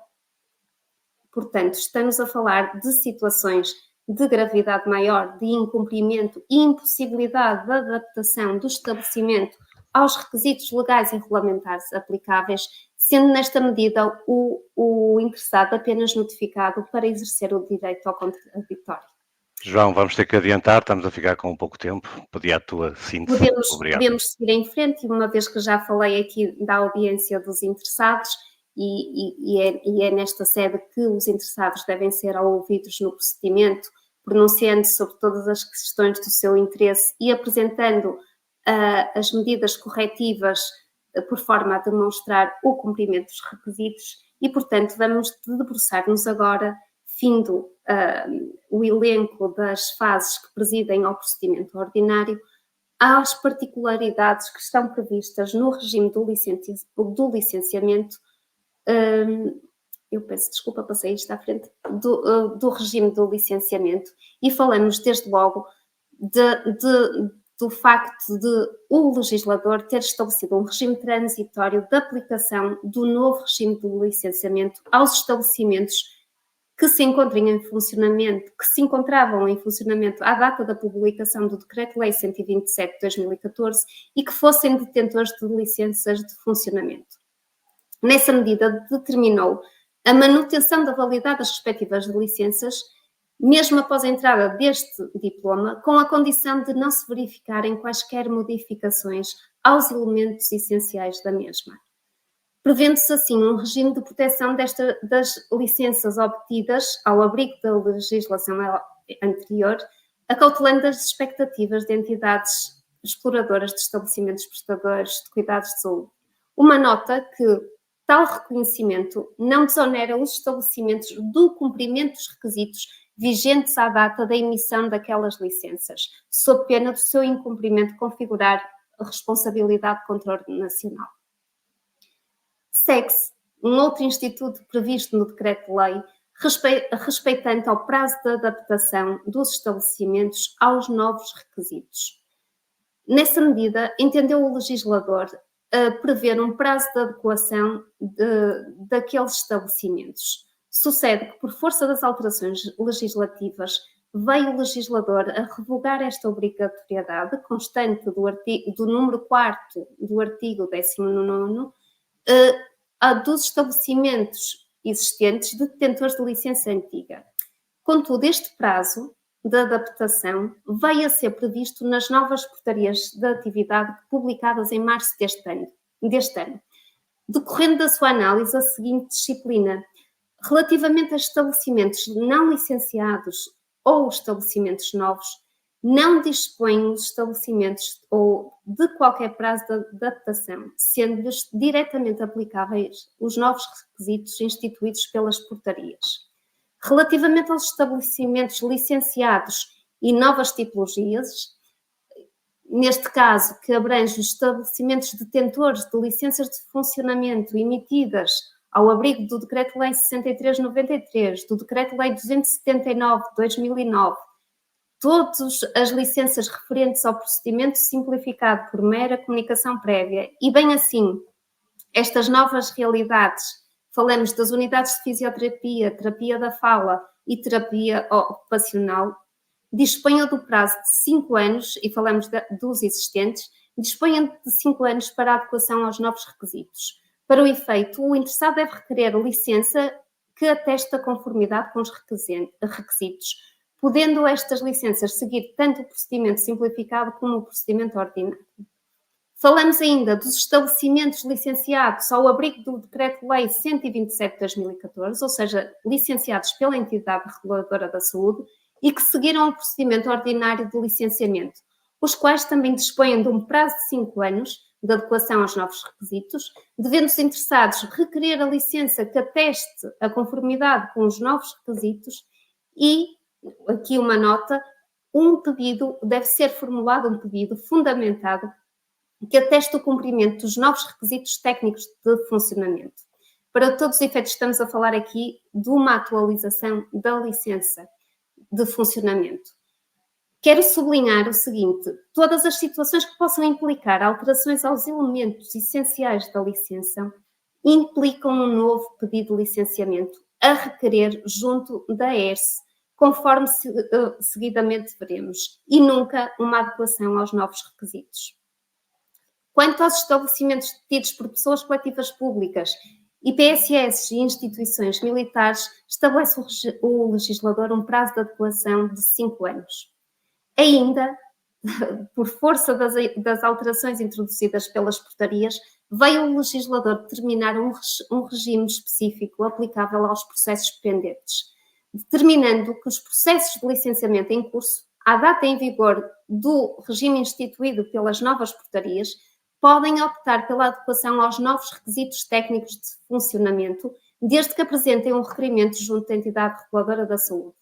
Portanto, estamos a falar de situações de gravidade maior, de incumprimento e impossibilidade de adaptação do estabelecimento aos requisitos legais e regulamentares aplicáveis, sendo nesta medida o interessado apenas notificado para exercer o direito ao contraditório. João, vamos ter que adiantar, estamos a ficar com pouco tempo. Pedi a tua síntese. Podemos seguir em frente, uma vez que já falei aqui da audiência dos interessados, e é nesta sede que os interessados devem ser ouvidos no procedimento, pronunciando-se sobre todas as questões do seu interesse e apresentando as medidas corretivas por forma a demonstrar o cumprimento dos requisitos e, portanto, vamos debruçar-nos agora, findo o elenco das fases que presidem ao procedimento ordinário, às particularidades que estão previstas no regime do licenciamento. Eu peço desculpa, passei isto à frente, do regime do licenciamento e falamos desde logo do facto de o legislador ter estabelecido um regime transitório de aplicação do novo regime do licenciamento aos estabelecimentos que se encontravam em funcionamento à data da publicação do Decreto-Lei 127 de 2014 e que fossem detentores de licenças de funcionamento. Nessa medida, determinou a manutenção da validade das respectivas licenças, mesmo após a entrada deste diploma, com a condição de não se verificarem quaisquer modificações aos elementos essenciais da mesma. Prevendo-se assim um regime de proteção das licenças obtidas ao abrigo da legislação anterior, acautelando as expectativas de entidades exploradoras de estabelecimentos prestadores de cuidados de saúde. Uma nota que tal reconhecimento não desonera os estabelecimentos do cumprimento dos requisitos vigentes à data da emissão daquelas licenças, sob pena do seu incumprimento configurar a responsabilidade de controle nacional. Segue-se um outro instituto previsto no Decreto-Lei, respeitante ao prazo de adaptação dos estabelecimentos aos novos requisitos. Nessa medida, entendeu o legislador prever um prazo de adequação daqueles estabelecimentos. Sucede que, por força das alterações legislativas veio o legislador a revogar esta obrigatoriedade constante do número 4º do artigo 19º dos estabelecimentos existentes detentores de licença antiga. Contudo, este prazo de adaptação veio a ser previsto nas novas portarias de atividade publicadas em março deste ano, decorrendo da sua análise a seguinte disciplina: relativamente a estabelecimentos não licenciados ou estabelecimentos novos, não dispõem os estabelecimentos ou de qualquer prazo de adaptação, sendo-lhes diretamente aplicáveis os novos requisitos instituídos pelas portarias. Relativamente aos estabelecimentos licenciados e novas tipologias, neste caso que abrange os estabelecimentos detentores de licenças de funcionamento emitidas ao abrigo do Decreto-Lei 63/93, do Decreto-Lei 279/2009, todas as licenças referentes ao procedimento simplificado por mera comunicação prévia e, bem assim, estas novas realidades, falamos das unidades de fisioterapia, terapia da fala e terapia ocupacional, disponham do prazo de 5 anos, e falamos dos existentes, disponham de 5 anos para a adequação aos novos requisitos. Para o efeito, o interessado deve requerer licença que ateste a conformidade com os requisitos, podendo estas licenças seguir tanto o procedimento simplificado como o procedimento ordinário. Falamos ainda dos estabelecimentos licenciados ao abrigo do Decreto-Lei 127/2014, ou seja, licenciados pela entidade reguladora da saúde e que seguiram o procedimento ordinário de licenciamento, os quais também dispõem de um prazo de 5 anos de adequação aos novos requisitos, devendo os interessados requerer a licença que ateste a conformidade com os novos requisitos e, aqui uma nota, deve ser formulado um pedido fundamentado que ateste o cumprimento dos novos requisitos técnicos de funcionamento. Para todos os efeitos, estamos a falar aqui de uma atualização da licença de funcionamento. Quero sublinhar o seguinte: todas as situações que possam implicar alterações aos elementos essenciais da licença implicam um novo pedido de licenciamento a requerer junto da ERSE, conforme seguidamente veremos, e nunca uma adequação aos novos requisitos. Quanto aos estabelecimentos detidos por pessoas coletivas públicas, IPSS e instituições militares, estabelece o legislador um prazo de adequação de 5 anos. Ainda, por força das alterações introduzidas pelas portarias, veio o legislador determinar um regime específico aplicável aos processos pendentes, determinando que os processos de licenciamento em curso, à data em vigor do regime instituído pelas novas portarias, podem optar pela adequação aos novos requisitos técnicos de funcionamento, desde que apresentem um requerimento junto da entidade reguladora da saúde.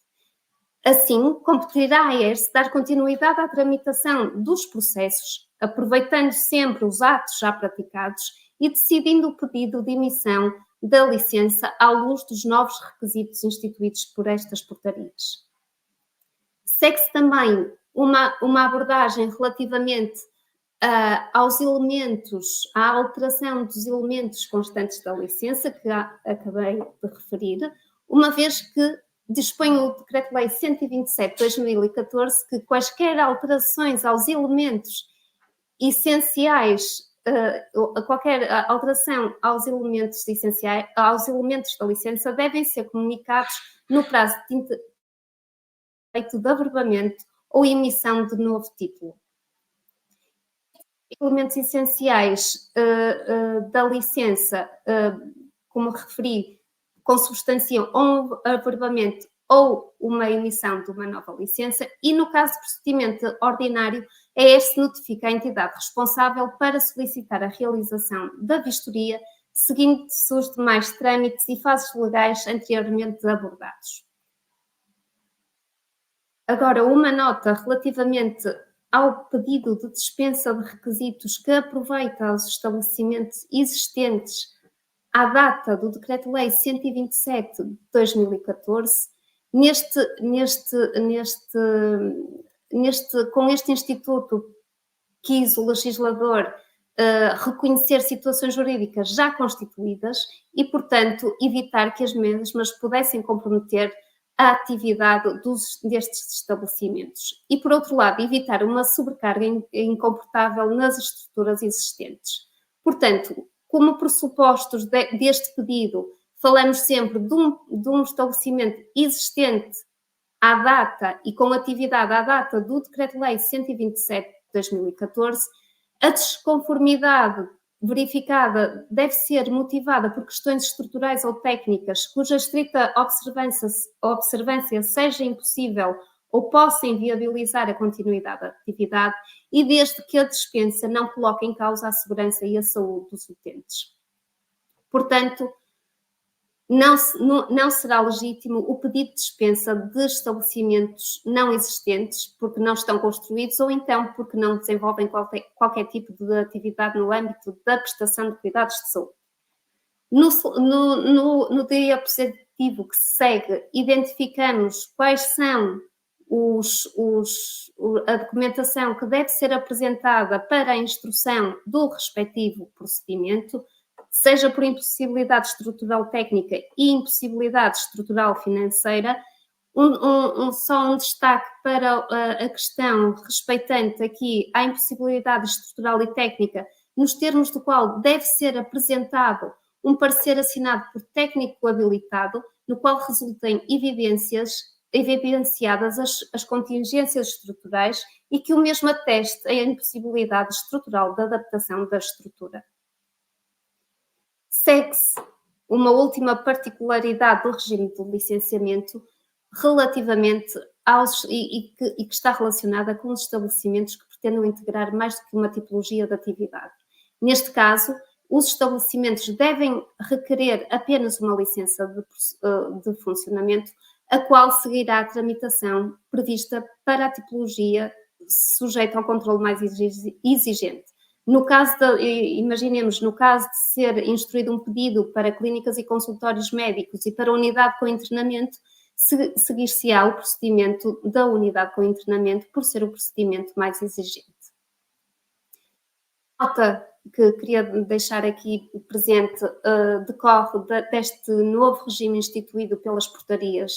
Assim, competirá à ERSE dar continuidade à tramitação dos processos, aproveitando sempre os atos já praticados e decidindo o pedido de emissão da licença à luz dos novos requisitos instituídos por estas portarias. Segue-se também uma abordagem relativamente aos elementos, à alteração dos elementos constantes da licença, que acabei de referir, uma vez que dispõe o Decreto-Lei 127/2014 que quaisquer alterações aos elementos essenciais, qualquer alteração aos elementos essenciais, aos elementos da licença, devem ser comunicados no prazo de averbamento ou emissão de novo título. Elementos essenciais da licença, como referi, consubstanciam ou um averbamento ou uma emissão de uma nova licença, e no caso de procedimento ordinário, é este que notifica a entidade responsável para solicitar a realização da vistoria, seguindo-se os demais trâmites e fases legais anteriormente abordados. Agora, uma nota relativamente ao pedido de dispensa de requisitos que aproveita os estabelecimentos existentes à data do Decreto-Lei 127/2014, com este instituto quis o legislador reconhecer situações jurídicas já constituídas e, portanto, evitar que as mesmas pudessem comprometer a atividade destes estabelecimentos e, por outro lado, evitar uma sobrecarga incomportável nas estruturas existentes. Portanto, como pressupostos deste pedido, falamos sempre de um estabelecimento existente à data e com atividade à data do Decreto-Lei 127 de 2014, a desconformidade verificada deve ser motivada por questões estruturais ou técnicas cuja estrita observância seja impossível ou possa inviabilizar a continuidade da atividade e desde que a dispensa não coloque em causa a segurança e a saúde dos utentes. Portanto, não será legítimo o pedido de dispensa de estabelecimentos não existentes porque não estão construídos ou então porque não desenvolvem qualquer tipo de atividade no âmbito da prestação de cuidados de saúde. No diapositivo que se segue, identificamos quais são a documentação que deve ser apresentada para a instrução do respectivo procedimento, seja por impossibilidade estrutural técnica e impossibilidade estrutural financeira. Só um destaque para a questão respeitante aqui à impossibilidade estrutural e técnica, nos termos do qual deve ser apresentado um parecer assinado por técnico habilitado, no qual resultem evidenciadas as contingências estruturais e que o mesmo ateste a impossibilidade estrutural da adaptação da estrutura. Segue-se uma última particularidade do regime de licenciamento relativamente e que está relacionada com os estabelecimentos que pretendam integrar mais do que uma tipologia de atividade. Neste caso, os estabelecimentos devem requerer apenas uma licença de funcionamento, a qual seguirá a tramitação prevista para a tipologia sujeita ao controle mais exigente. Imaginemos, no caso de ser instruído um pedido para clínicas e consultórios médicos e para unidade com internamento, seguir-se-á o procedimento da unidade com internamento por ser o procedimento mais exigente. Nota que queria deixar aqui presente decorre deste novo regime instituído pelas portarias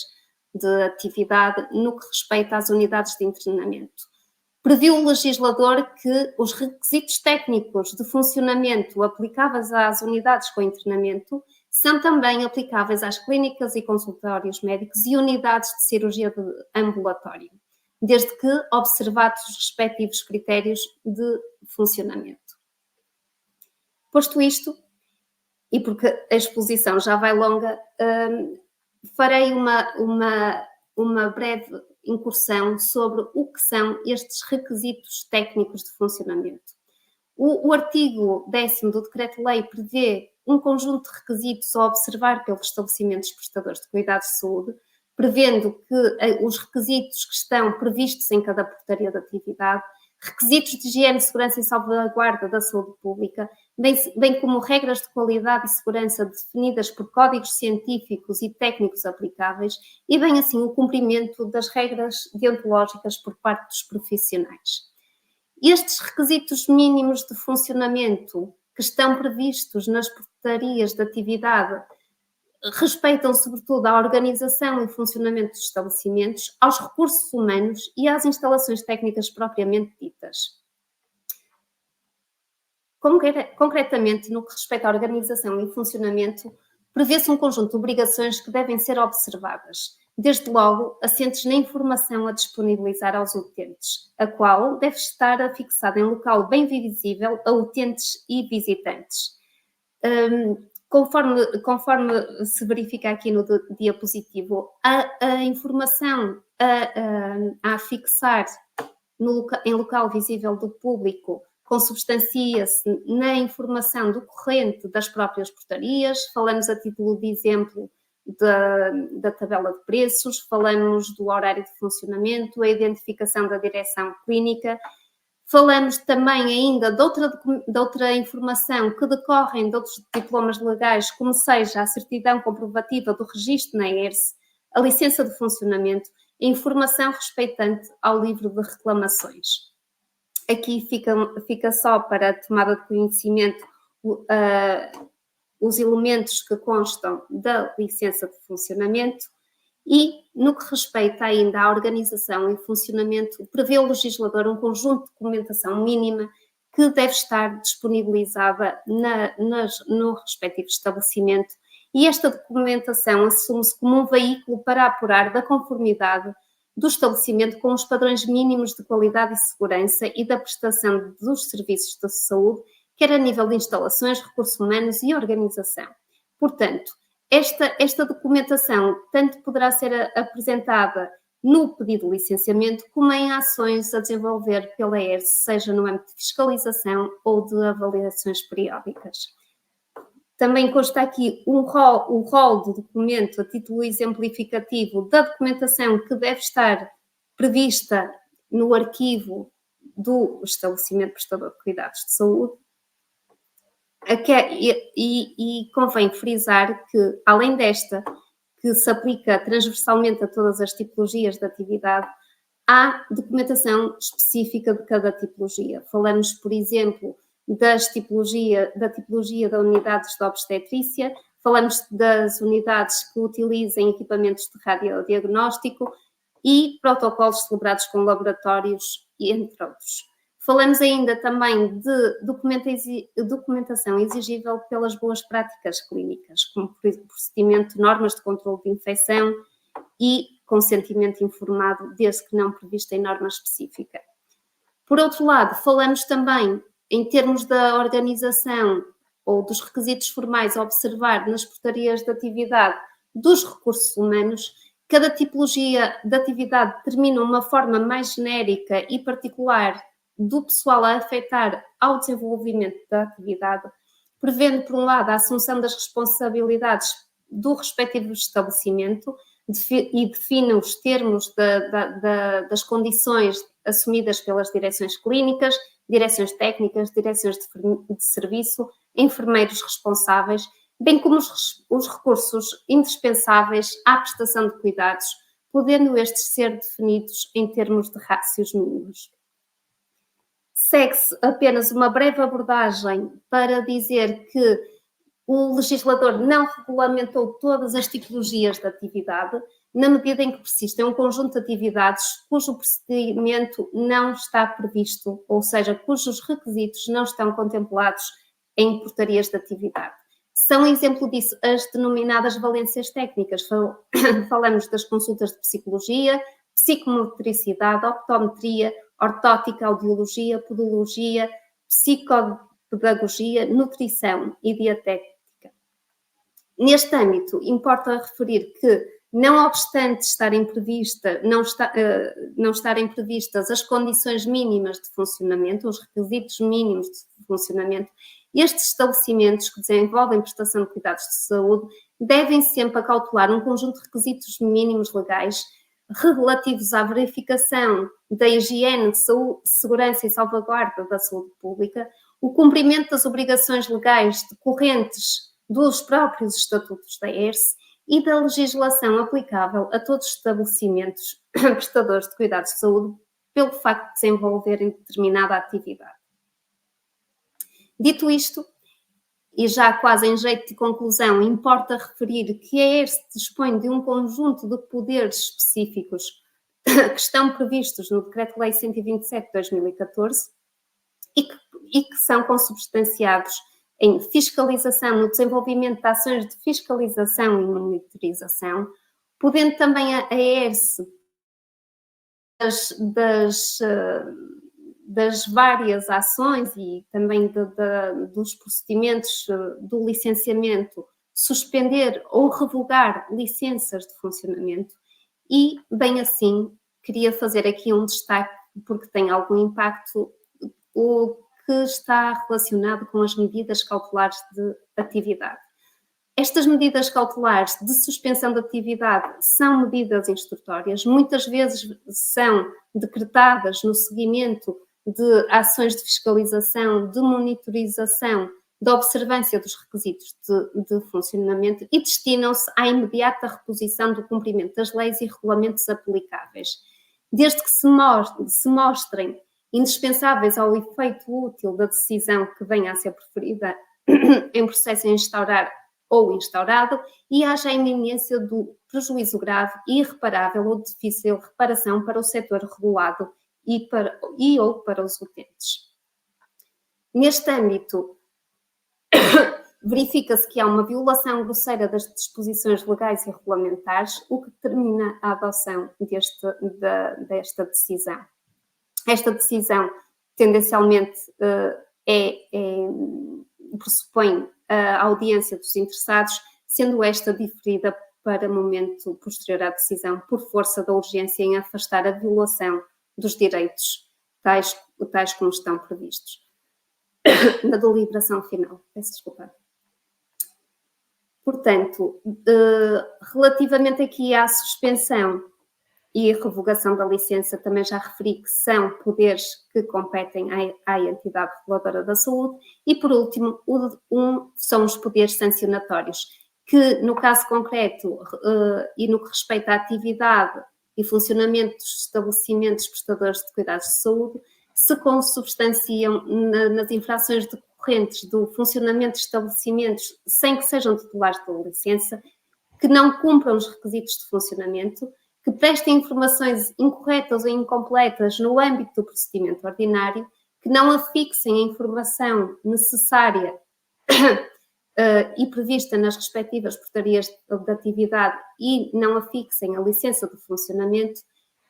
de atividade no que respeita às unidades de internamento. Previu o legislador que os requisitos técnicos de funcionamento aplicáveis às unidades com internamento são também aplicáveis às clínicas e consultórios médicos e unidades de cirurgia de ambulatório, desde que observados os respectivos critérios de funcionamento. Posto isto, e porque a exposição já vai longa, farei uma breve incursão sobre o que são estes requisitos técnicos de funcionamento. O artigo 10º do Decreto-Lei prevê um conjunto de requisitos a observar pelos estabelecimentos prestadores de cuidados de saúde, prevendo que os requisitos que estão previstos em cada portaria de atividade, requisitos de higiene, segurança e salvaguarda da saúde pública, bem como regras de qualidade e segurança definidas por códigos científicos e técnicos aplicáveis, e bem assim o cumprimento das regras deontológicas por parte dos profissionais. Estes requisitos mínimos de funcionamento que estão previstos nas portarias de atividade respeitam sobretudo à organização e funcionamento dos estabelecimentos, aos recursos humanos e às instalações técnicas propriamente ditas. Concretamente, no que respeita à organização e funcionamento, prevê-se um conjunto de obrigações que devem ser observadas, desde logo assentes na informação a disponibilizar aos utentes, a qual deve estar afixada em local bem visível a utentes e visitantes. Conforme se verifica aqui no diapositivo, a informação a fixar em local visível do público consubstancia-se na informação decorrente das próprias portarias. Falamos a título de exemplo da tabela de preços, falamos do horário de funcionamento, a identificação da direção clínica. Falamos também ainda de outra informação que decorrem de outros diplomas legais, como seja a certidão comprovativa do registro na ERSE, a licença de funcionamento e informação respeitante ao livro de reclamações. Aqui fica só para a tomada de conhecimento os elementos que constam da licença de funcionamento E, no que respeita ainda à organização e funcionamento, prevê o legislador um conjunto de documentação mínima que deve estar disponibilizada no respectivo estabelecimento, e esta documentação assume-se como um veículo para apurar da conformidade do estabelecimento com os padrões mínimos de qualidade e segurança e da prestação dos serviços de saúde, quer a nível de instalações, recursos humanos e organização. Portanto, esta documentação tanto poderá ser apresentada no pedido de licenciamento, como em ações a desenvolver pela ERSE, seja no âmbito de fiscalização ou de avaliações periódicas. Também consta aqui o rol do documento a título exemplificativo da documentação que deve estar prevista no arquivo do estabelecimento prestador de cuidados de saúde. E convém frisar que, além desta, que se aplica transversalmente a todas as tipologias de atividade, há documentação específica de cada tipologia. Falamos, por exemplo, da tipologia da unidades de obstetrícia, falamos das unidades que utilizem equipamentos de radiodiagnóstico e protocolos celebrados com laboratórios, entre outros. Falamos ainda também de documentação exigível pelas boas práticas clínicas, como procedimento, normas de controle de infecção e consentimento informado, desde que não previsto em norma específica. Por outro lado, falamos também, em termos da organização ou dos requisitos formais a observar nas portarias de atividade dos recursos humanos, cada tipologia de atividade determina uma forma mais genérica e particular do pessoal a afetar ao desenvolvimento da atividade, prevendo, por um lado, a assunção das responsabilidades do respectivo estabelecimento e define os termos das condições assumidas pelas direções clínicas, direções técnicas, direções de serviço, enfermeiros responsáveis, bem como os recursos indispensáveis à prestação de cuidados, podendo estes ser definidos em termos de rácios mínimos. Segue-se apenas uma breve abordagem para dizer que o legislador não regulamentou todas as tipologias de atividade, na medida em que persistem um conjunto de atividades cujo procedimento não está previsto, ou seja, cujos requisitos não estão contemplados em portarias de atividade. São exemplo disso as denominadas valências técnicas. Falamos das consultas de psicologia, psicomotricidade, optometria, ortótica, audiologia, podologia, psicopedagogia, nutrição e dietética. Neste âmbito, importa referir que, não obstante não estarem previstas as condições mínimas de funcionamento, os requisitos mínimos de funcionamento, estes estabelecimentos que desenvolvem prestação de cuidados de saúde devem sempre acautelar um conjunto de requisitos mínimos legais relativos à verificação da higiene, de saúde, segurança e salvaguarda da saúde pública, o cumprimento das obrigações legais decorrentes dos próprios estatutos da ERSE e da legislação aplicável a todos os estabelecimentos prestadores de cuidados de saúde pelo facto de desenvolverem determinada atividade. Dito isto, e já quase em jeito de conclusão, importa referir que a ERSE dispõe de um conjunto de poderes específicos que estão previstos no Decreto-Lei 127 de 2014 e que são consubstanciados em fiscalização, no desenvolvimento de ações de fiscalização e monitorização, podendo também a ERSE das várias ações e também dos procedimentos do licenciamento, suspender ou revogar licenças de funcionamento e, bem assim, queria fazer aqui um destaque, porque tem algum impacto, o que está relacionado com as medidas cautelares de atividade. Estas medidas cautelares de suspensão de atividade são medidas instrutórias, muitas vezes são decretadas no seguimento de ações de fiscalização, de monitorização, da observância dos requisitos de funcionamento e destinam-se à imediata reposição do cumprimento das leis e regulamentos aplicáveis, desde que se mostrem indispensáveis ao efeito útil da decisão que venha a ser preferida em processo a instaurar ou instaurado e haja a iminência do prejuízo grave, irreparável ou difícil reparação para o setor regulado ou para os utentes. Neste âmbito, verifica-se que há uma violação grosseira das disposições legais e regulamentares, o que determina a adoção desta decisão. Esta decisão, tendencialmente, pressupõe a audiência dos interessados, sendo esta diferida para momento posterior à decisão, por força da urgência em afastar a violação dos direitos, tais como estão previstos na deliberação final. Peço desculpa. Portanto, relativamente aqui à suspensão e revogação da licença, também já referi que são poderes que competem à entidade reguladora da saúde. E, por último, são os poderes sancionatórios, que, no caso concreto, e no que respeita à atividade e funcionamento dos estabelecimentos prestadores de cuidados de saúde, se consubstanciam nas infrações decorrentes do funcionamento de estabelecimentos sem que sejam titulares da licença, que não cumpram os requisitos de funcionamento, que prestem informações incorretas ou incompletas no âmbito do procedimento ordinário, que não afixem a informação necessária e prevista nas respectivas portarias de atividade e não afixem a licença de funcionamento,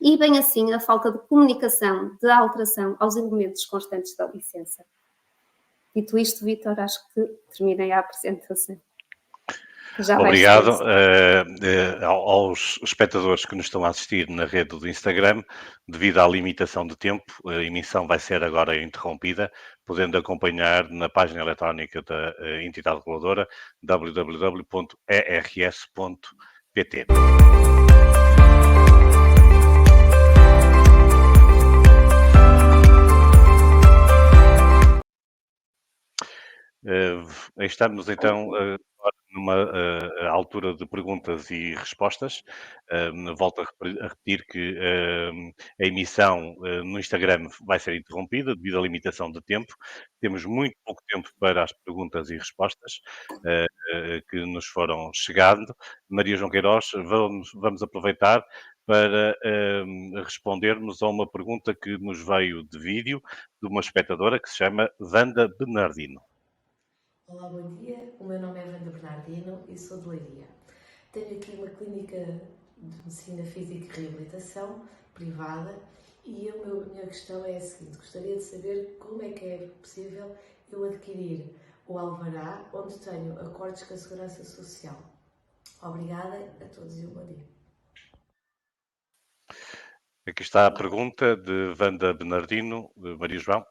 e bem assim a falta de comunicação, de alteração aos elementos constantes da licença. Dito isto, Vítor, acho que terminei a apresentação. Obrigado aos espectadores que nos estão a assistir na rede do Instagram. Devido à limitação de tempo, a emissão vai ser agora interrompida, podendo acompanhar na página eletrónica da entidade reguladora www.ers.pt. Estamos então numa altura de perguntas e respostas. Volto a repetir que a emissão no Instagram vai ser interrompida devido à limitação de tempo. Temos muito pouco tempo para as perguntas e respostas que nos foram chegando. Maria João Queiroz, vamos aproveitar para respondermos a uma pergunta que nos veio de vídeo de uma espectadora que se chama Wanda Bernardino. Olá, bom dia. O meu nome é Wanda Bernardino e sou de Leiria. Tenho aqui uma clínica de medicina física e reabilitação privada e a minha questão é a seguinte: gostaria de saber como é que é possível eu adquirir o alvará onde tenho acordos com a Segurança Social. Obrigada a todos e um bom dia. Aqui está a pergunta de Wanda Bernardino, de Maria João.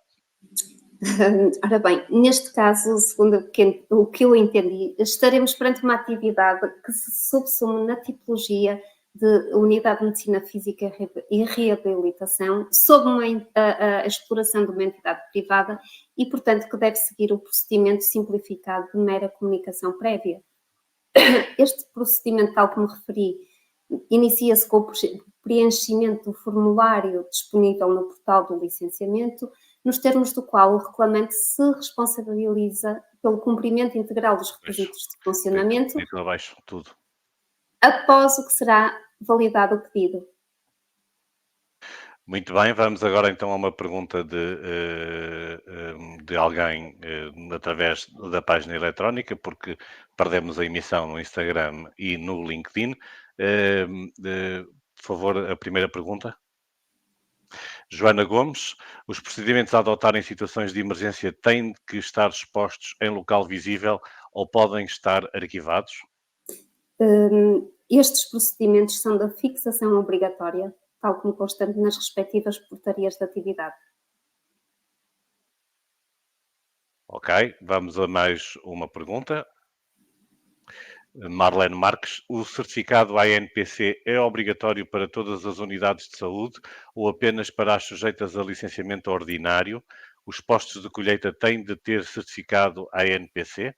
Ora bem, neste caso, segundo o que eu entendi, estaremos perante uma atividade que se subsume na tipologia de unidade de medicina física e reabilitação, sob a exploração de uma entidade privada e, portanto, que deve seguir o procedimento simplificado de mera comunicação prévia. Este procedimento, tal como referi, inicia-se com o preenchimento do formulário disponível no portal do licenciamento, nos termos do qual o reclamante se responsabiliza pelo cumprimento integral dos requisitos de funcionamento abaixo, tudo. Após o que será validado o pedido. Muito bem, vamos agora então a uma pergunta de alguém através da página eletrónica, porque perdemos a emissão no Instagram e no LinkedIn. Por favor, a primeira pergunta. Joana Gomes, os procedimentos a adotar em situações de emergência têm que estar expostos em local visível ou podem estar arquivados? Estes procedimentos são da fixação obrigatória, tal como constante nas respectivas portarias de atividade. Ok, vamos a mais uma pergunta. Marlene Marques, o certificado ANPC é obrigatório para todas as unidades de saúde ou apenas para as sujeitas a licenciamento ordinário? Os postos de colheita têm de ter certificado ANPC?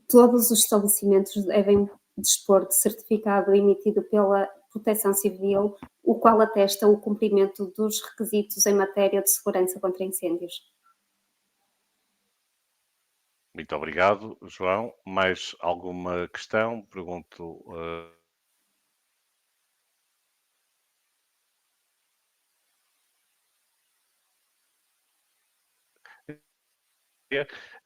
Todos os estabelecimentos devem dispor de certificado emitido pela Proteção Civil, o qual atesta o cumprimento dos requisitos em matéria de segurança contra incêndios. Muito obrigado, João. Mais alguma questão? Pergunto.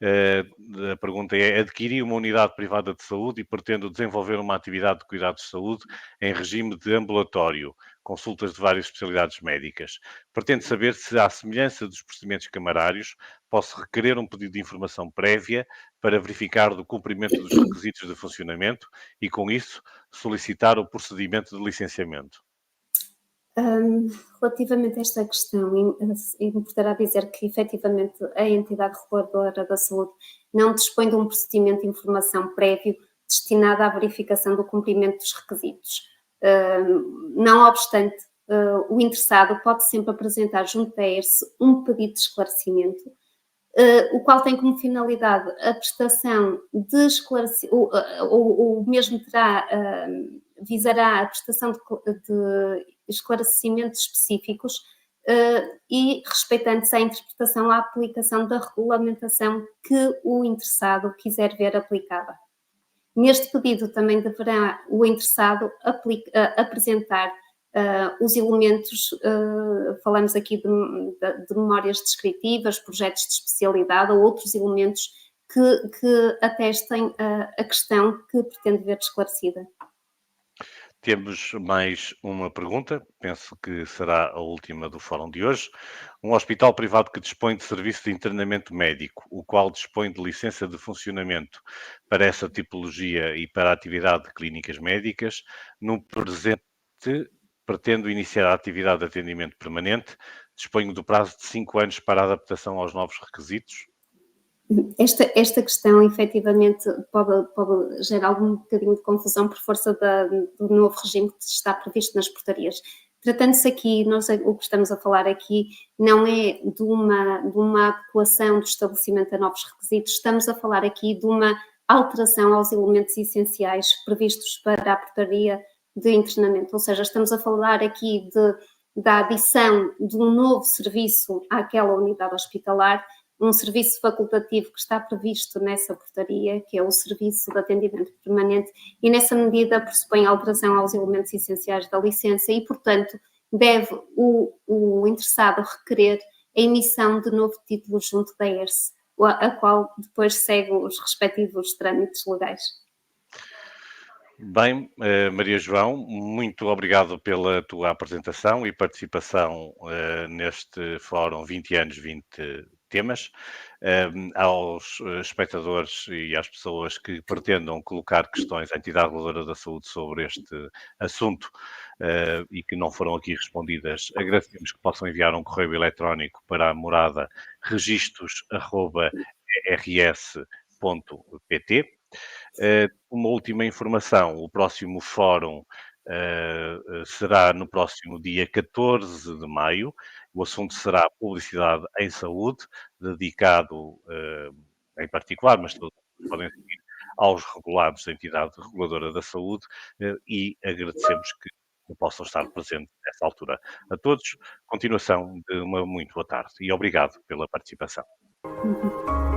Eh, a pergunta é: adquiri uma unidade privada de saúde e pretendo desenvolver uma atividade de cuidados de saúde em regime de ambulatório, consultas de várias especialidades médicas. Pretendo saber se, à semelhança dos procedimentos camarários, posso requerer um pedido de informação prévia para verificar do cumprimento dos requisitos de funcionamento e, com isso, solicitar o procedimento de licenciamento. Relativamente a esta questão, importará dizer que efetivamente a entidade reguladora da saúde não dispõe de um procedimento de informação prévio destinado à verificação do cumprimento dos requisitos. Não obstante, o interessado pode sempre apresentar junto à ERSE um pedido de esclarecimento, o qual tem como finalidade a prestação de esclarecimento, ou mesmo terá, visará a prestação de esclarecimentos específicos e respeitantes à interpretação, à aplicação da regulamentação que o interessado quiser ver aplicada. Neste pedido também deverá o interessado apresentar os elementos, falamos aqui de memórias descritivas, projetos de especialidade ou outros elementos que atestem a questão que pretende ver esclarecida. Temos mais uma pergunta, penso que será a última do fórum de hoje. Um hospital privado que dispõe de serviço de internamento médico, o qual dispõe de licença de funcionamento para essa tipologia e para a atividade de clínicas médicas, no presente pretendo iniciar a atividade de atendimento permanente, disponho do prazo de 5 anos para a adaptação aos novos requisitos. Esta questão, efetivamente, pode gerar algum bocadinho de confusão por força do novo regime que está previsto nas portarias. Tratando-se aqui, o que estamos a falar aqui não é de uma adequação do estabelecimento a novos requisitos, estamos a falar aqui de uma alteração aos elementos essenciais previstos para a portaria de internamento, ou seja, estamos a falar aqui da adição de um novo serviço àquela unidade hospitalar, um serviço facultativo que está previsto nessa portaria, que é o serviço de atendimento permanente, e nessa medida pressupõe alteração aos elementos essenciais da licença e, portanto, deve o interessado requerer a emissão de novo título junto da ERSE, a qual depois segue os respectivos trâmites legais. Bem, Maria João, muito obrigado pela tua apresentação e participação neste fórum 20 anos, 20 temas. Aos espectadores e às pessoas que pretendam colocar questões à entidade reguladora da saúde sobre este assunto e que não foram aqui respondidas, agradecemos que possam enviar um correio eletrónico para a morada registros@rs.pt. Uma última informação, o próximo fórum será no próximo dia 14 de maio. O assunto será publicidade em saúde, dedicado em particular, mas todos podem seguir, aos regulados da entidade reguladora da saúde e agradecemos que possam estar presentes nessa altura. A todos, continuação de uma muito boa tarde e obrigado pela participação. Uhum.